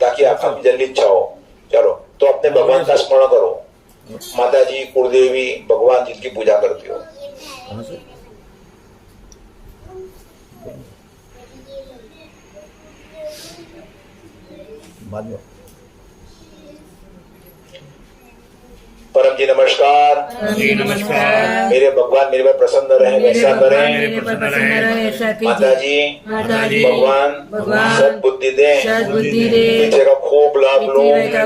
ताकि आपकी जल्दी इच्छा हो। चलो तो अपने भगवान का स्मरण करो, माता जी कुलदेवी भगवान जिनकी पूजा करते हो। परम जी नमस्कार। नमस्कार। मेरे भगवान मेरे पर प्रसन्न रहे, ऐसा करें। माता जी भगवान सद्बुद्धि दे, पीछे का खूब लाभ लो,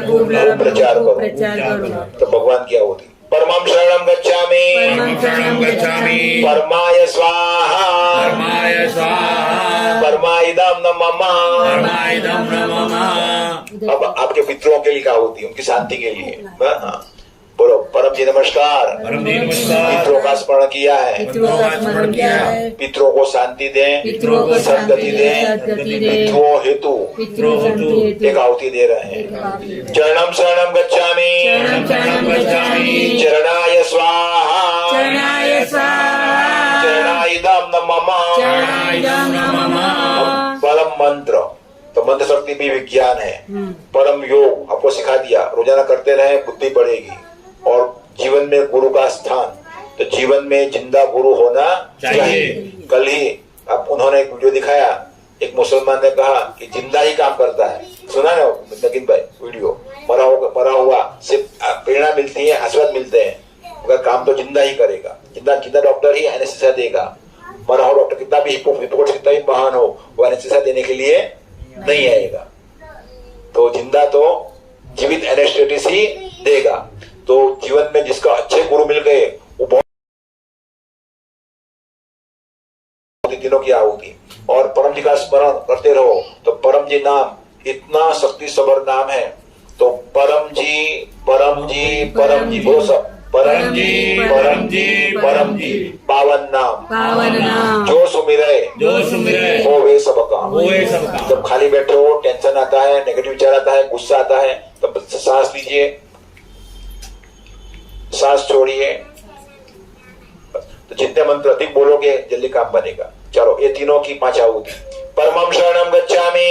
खूब प्रचार करो। तो भगवान क्या होती? परमं शरणं गच्छामि परमाय स्वाहा परमाइदं न मम। अब आपके पितरों के लिए क्या होती है? उनकी शांति के लिए। हाँ बोलो परम जी नमस्कार। पितरों का स्मरण किया है, पितरों को शांति दें, सद्गति दें, पितरों हेतु एक आहुति दे रहे हैं। चरणं शरणं गच्छामि चरणाय स्वाहा चरणाइदं न मम। परम मंत्र, तो मंत्र शक्ति भी विज्ञान है। परम योग आपको सिखा दिया, रोजाना करते रहे, बुद्धि बढ़ेगी। और जीवन में गुरु का स्थान, तो जीवन में जिंदा गुरु होना चाहिए। कल ही अब उन्होंने एक वीडियो दिखाया, एक मुसलमान ने कहा कि जिंदा ही काम करता है, सुना ना नकीन भाई वीडियो? मरा हुआ सिर्फ प्रेरणा मिलती है, आशीर्वाद मिलते हैं, मगर काम तो जिंदा ही करेगा। जिंदा डॉक्टर ही एनेस्थीसिया देगा। मरा हुआ डॉक्टर कितना भी हिपोक्रेट्स कितना भी महान हो, वो एनेस्थीसिया देने के लिए नहीं आएगा। तो जिंदा तो जीवित एनेस्थेटिस ही देगा। तो जीवन में जिसका अच्छे गुरु मिल गए वो बहुत दिनों की आहुति। और परम जी का स्मरण करते रहो, तो परम जी नाम इतना शक्ति सबर नाम है। तो परम जी बोलो सब, परम जी पावन नाम जो सुमिरे हो वे सब काम। जब खाली बैठे हो, टेंशन आता है, नेगेटिव विचार आता है, गुस्सा आता है, तब सांस लीजिए, सांस छोड़िए। तो जितने मंत्र अधिक बोलोगे जल्दी काम बनेगा। चलो ये तीनों की 5 आहुति। परमं शरणं गच्छामि,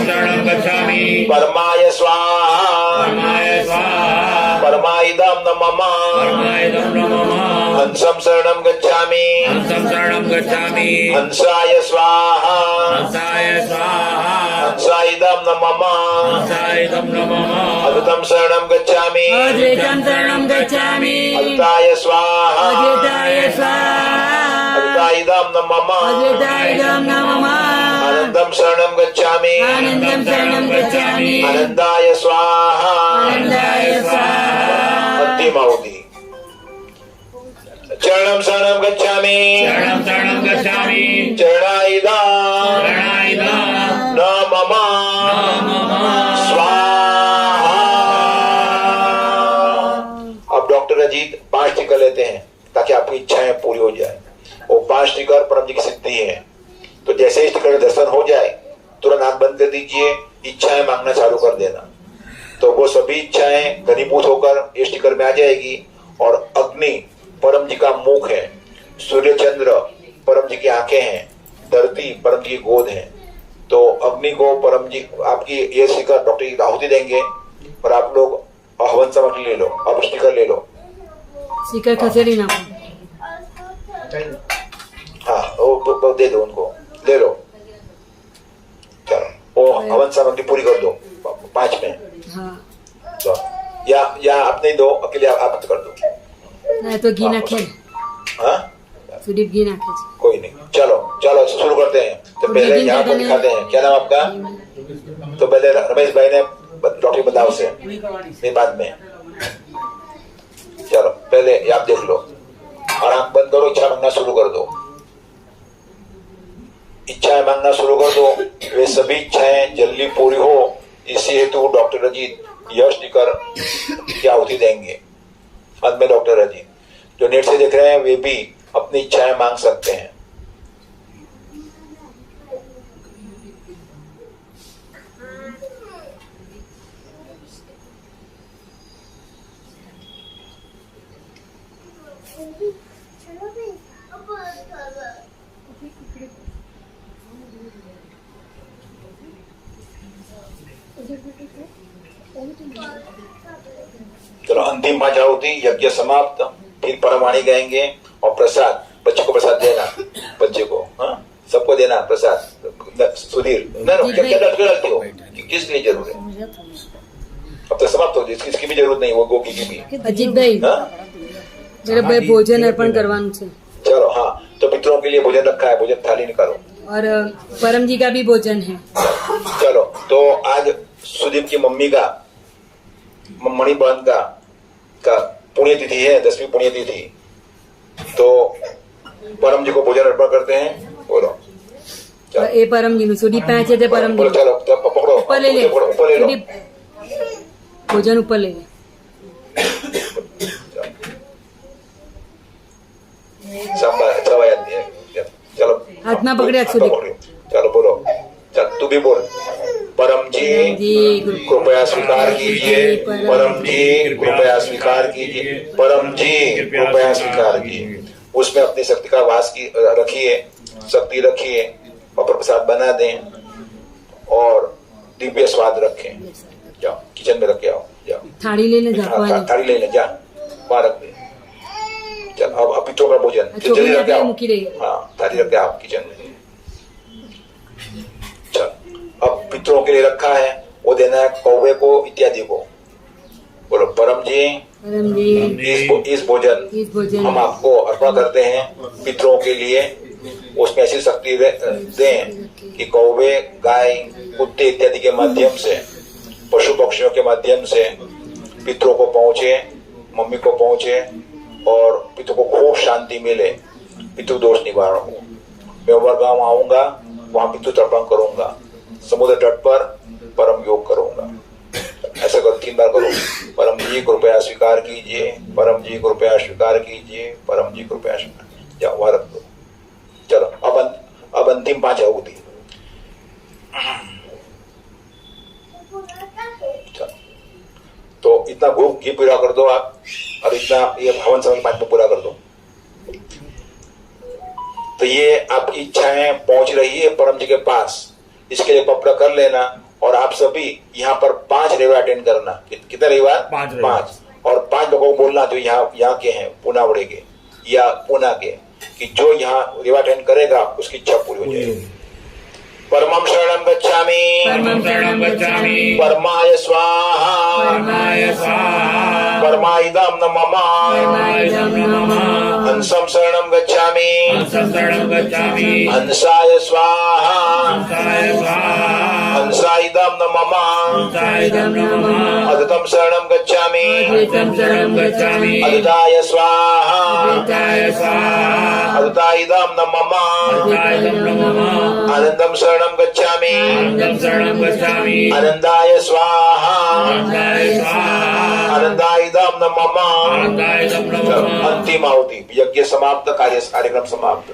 शरणं गच्छामि, परमाय स्वाहा, परमाय स्वाहा, परमाइदं न मम, परमायदं नमः, हंसं शरणं गच्छामि, हंसं शरणं गच्छामि, हंसाय स्वाहा, हंसाय स्वाहा, हंसाइदं न मम, हंसायदं नमः, अद्वैतं शरणं गच्छामि, अद्वैतं शरणं गच्छामि, अद्वैताय स्वाहा, अद्वैताय स्वाहा, अद्वैताइदं न मम, अद्वैतायं नमः, आनंदं शरणं गच्छामि, आनन्दं शरणं गच्छामि, आनंदाय स्वाहा, आनन्दाय स्वाहा। अंतिम आहुति। चरणं शरणं गच्छामि, शरणं शरणं गच्छामि, चरणाइदं शरणायदं न मम, स्वाहा। अब डॉक्टर अजीत 5 टीका लेते हैं ताकि आपकी इच्छाएं पूरी हो जाए। वो 5 टीका परम जी की सिद्धि है। तो जैसे ही टीका का दर्शन हो जाए तुरंत आंख बंद कर दीजिए, इच्छाएं मांगना चालू कर देना। तो वो सभी इच्छाएं घनीभूत होकर इस टिकर में आ जाएगी। और अग्नि परम जी का मुख है, सूर्य चंद्र परम जी की आंखें हैं, धरती परम जी की गोद है। तो अग्नि को परम जी आपकी ये स्टिकर डॉक्टर की आहुति देंगे और आप लोग हवन सामग्री ले लो, अब स्टिकर ले लो। स्टिकर खसेड़ी ना। हाँ वो दे दो उनको, ले लो। चलो वो हवन सामग्री पूरी कर दो 5 में। हाँ। तो या अपने दो अकेले आप कर दो। नहीं तो घी ना खेल। हाँ सुदीप घी ना खेल। कोई नहीं, चलो चलो शुरू करते हैं। तो पहले यहाँ को दिखाते हैं। क्या नाम आपका? तो पहले रमेश भाई ने डॉक्टर बताओ से फिर बाद में। चलो पहले आप देख लो और आंख बंद करो, इच्छा मांगना शुरू कर दो। इच्छाएं मांगना शुरू कर दो, वे सभी इच्छाएं जल्दी पूरी हो, इसी हेतु डॉक्टर अजीत यश दिकर की आहुति देंगे। अंत में डॉक्टर अजीत जो नेट से देख रहे हैं वे भी अपनी इच्छाएं मांग सकते हैं। चलो अंतिम 5 आहुति, यज्ञ समाप्त। फिर परमवाणी गाएंगे और प्रसाद, बच्चे को प्रसाद देना, बच्चे को हाँ सबको देना प्रसाद। सुधीर क्या डालती हो, किस लिए जरूर है? अब तो समाप्त हो गई, इसकी भी जरूरत नहीं, वो गोगी की भी। अजीत भाई मेरे भाई भोजन अर्पण करवाना है। चलो हाँ, तो पितरों के लिए भोजन रखा है, भोजन थाली निकालो। और परम जी का भी भोजन है। चलो तो आज सुदीप की मम्मी का, मणि बहन का पुण्यतिथि है, 10वीं पुण्यतिथि। तो परम जी को भोजन अर्पण करते हैं। बोलो ए परम जी ने सुदीप पैसे थे परम जी। चलो पकड़ो, ऊपर ले ले, ऊपर ले लो। भोजन ऊपर ले ले। चलो हाथ में पकड़े सुदीप। चलो बोलो, चल तू भी बोल। परम जी कृपया स्वीकार कीजिए, परम जी कृपया स्वीकार कीजिए, परम जी कृपया स्वीकार कीजिए। उसमें अपनी शक्ति का वास की रखिए, शक्ति रखिए और प्रसाद बना दें और दिव्य स्वाद रखें। जाओ किचन में रख के आओ, जाओ थाली ले ले जा। थाली ले ले जा, वहां रख दे। चल अब पितरों का भोजन जल्दी रख के आओ। हाँ थाली रख के आओ किचन में। चल अब पितरों के लिए रखा है, वो देना है कौवे को इत्यादि को। बोलो परम जी इस भोजन हम आपको अर्पण करते हैं पितरों के लिए। उसमें ऐसी शक्ति दें कि कौवे, गाय, कुत्ते इत्यादि के माध्यम से, पशु पक्षियों के माध्यम से पितरों को पहुंचे, मम्मी को पहुंचे और पितरों को खूब शांति मिले, पितृ दोष निवारण हो। मैं उमरगांव आऊंगा, वहां पितृ तर्पण करूंगा, समुद्र तट पर परम योग करूंगा। ऐसा करो 3 बार करो। परम जी कृपया स्वीकार कीजिए, परम जी कृपया स्वीकार कीजिए, परम जी कृपया स्वीकार कीजिए। जाओ वहां रख दो। चलो अब अंतिम 5 आहुति। तो इतना घी पूरा कर दो आप, और इतना ये हवन समय 5 में पूरा कर दो। तो ये आपकी इच्छाएं पहुंच रही है परम जी के पास, इसके लिए पत्र कर लेना। और आप सभी यहाँ पर 5 रविवार अटेंड करना। कितने रविवार? 5। और 5 लोगों को बोलना जो यहाँ के हैं, पूनावड़े के या पूना के, कि जो यहाँ रविवार अटेंड करेगा उसकी इच्छा पूरी हो जाएगी। परमं शरणं गच्छामि, परमं शरणं गच्छामि, परमाय स्वाहा, परमाय स्वाहा, परमाइदं न मम, परमाइदं न मम, हंसं शरणं गच्छामि, हंसं शरणं गच्छामि, हंसाय स्वाहा, हंसाय स्वाहा, हंसाइदं न मम, हंसाइदं न मम, अदतं शरणं गच्छामि, अदतं शरणं गच्छामि, अदताय स्वाहा, अदताय स्वाहा, अदताइदं न मम, अदताइदं न मम, आनंदं शरणं गच्छामि, आनन्दं शरणं गच्छामि, आनंदाय स्वाहा, आनन्दाय स्वाहा, आनंदाइदं न मम। आनन्दाइदं न मम। अंतिम आहुति, यज्ञ समाप्त, कार्यक्रम समाप्त।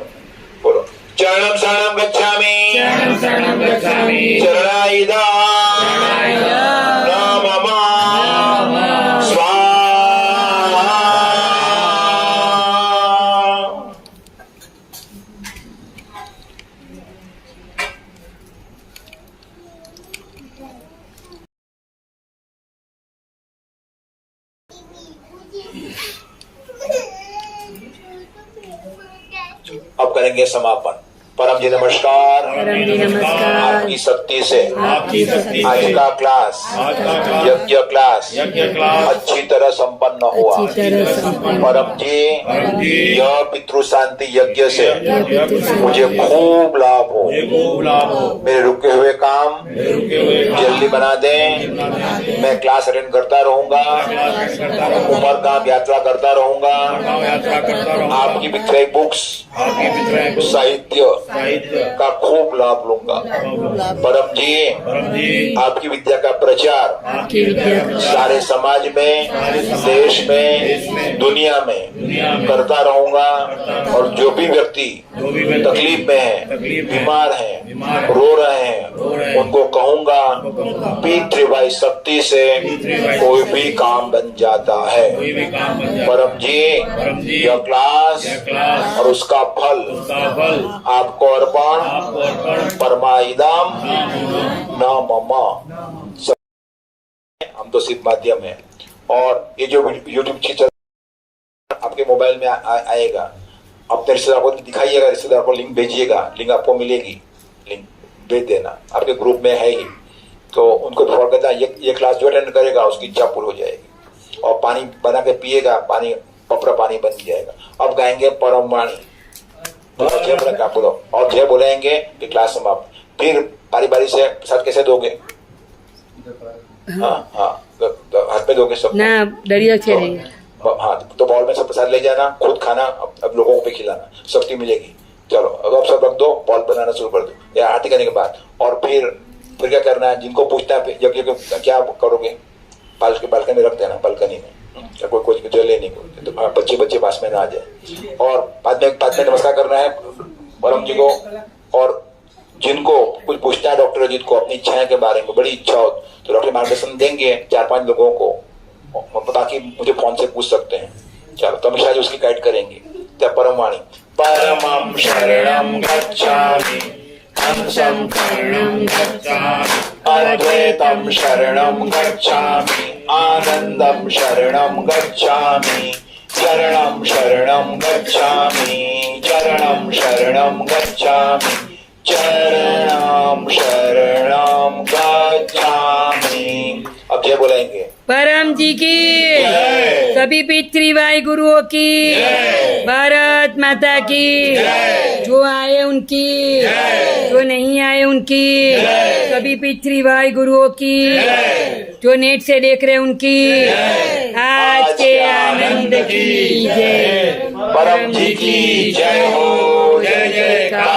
बोलो चरणं शरणं गच्छामि, शरणं शरणं गच्छामि, चरणाइदं न मम स्वाहा। अब करेंगे समापन। परम जी नमस्कार। परम जी नमस्कार। आपकी शक्ति से आपकी शक्ति आज से का क्लास, आज का क्लास, यज्ञ क्लास यज्ञ क्लास अच्छी तरह संपन्न हुआ। अच्छी तरह संपन्न। परम जी परम जी, यह पितृ शांति यज्ञ से मुझे मुझे खूब लाभ हो। खूब लाभ हो। मेरे रुके हुए काम मेरे रुके हुए काम जल्दी बना दें। मैं क्लास अटेंड करता रहूंगा, क्लास करता रहूंगा, उमर गांव यात्रा करता रहूंगा। यात्रा करता रहूंगा, आपकी विक्रय बुक्स, आपकी विक्रय साहित्य साहित्य का खूब लाभ लूंगा। परम जी परम जी, आपकी विद्या का प्रचार आपकी विद्या सारे समाज में, देश में, दुनिया में करता रहूंगा। और जो भी व्यक्ति जो भी व्यक्ति तकलीफ में है, तकलीफ में बीमार बीमार है, है, रो रहे रो रहे हैं, हैं, उनको कहूंगा पितृभाई शक्ति से कोई भी काम बन जाता है। कोई भी काम बन जाए। परम जी परम जी, यह क्लास यह क्लास और उसका फल उसका फल आपको अर्पण आपको अर्पण परमाइदम न मम। हम तो सिर्फ माध्यम है। और ये जो यूट्यूब चैनल आपके मोबाइल में आएगा, अपने रिश्तेदार को दिखाइएगा, रिश्तेदार को लिंक भेजिएगा, लिंक आपको मिलेगी, लिंक भेज देना। आपके ग्रुप में है ही, तो उनको फॉरवर्ड करना। ये क्लास जो अटेंड करेगा उसकी इच्छा पूरी हो जाएगी। और पानी बना के पिएगा, पानी पपरा पानी बन जाएगा। अब गाएंगे परम वाणी, जय बोला क्या बोलो, और जय बोलेंगे कि क्लास समाप्त। फिर बारी बारी से प्रसाद कैसे दोगे? हाँ हाँ, हाथ में दोगे सब ना डरिया चलेगा। हाँ, तो बॉल में सब प्रसाद ले जाना, खुद खाना, अब लोगों को भी खिलाना, शक्ति मिलेगी। चलो अब सब रख दो, बॉल बनाना शुरू कर दो या आरती करने के बाद। और फिर क्या करना है, जिनको पूछना है यज्ञ क्या करोगे, बालकनी में रख देना, बालकनी में। कोई जले नहीं, कोई तो बच्चे पास में ना आ जाए। और बाद में नमस्कार करना है परम जी को। और जिनको कुछ पूछना है डॉक्टर अजीत को अपनी इच्छाएं के बारे में, बड़ी इच्छा हो तो डॉक्टर मार्गदर्शन देंगे 4-5 लोगों को, बाकी मुझे फोन से पूछ सकते हैं। चलो तो हमेशा उसकी गाइड करेंगे। परम वाणी, परमं शरणं गच्छामि, हंसं शरणं गच्छामि, अद्वैतं शरणं गच्छामि, आनन्दं शरणं गच्छामि, चरणं शरणं गच्छामि, चरणं शरणं गच्छामि, चरणं शरणं गच्छामि। अब जय बोलेंगे। परम जी की, सभी पितृवाई गुरुओं की, भारत माता की, जो आए उनकी, जो नहीं आए उनकी, सभी पितृवाई गुरुओं की, जो नेट से देख रहे उनकी, आज के आनंद की जय। परम जी की जय हो, जय जयकार।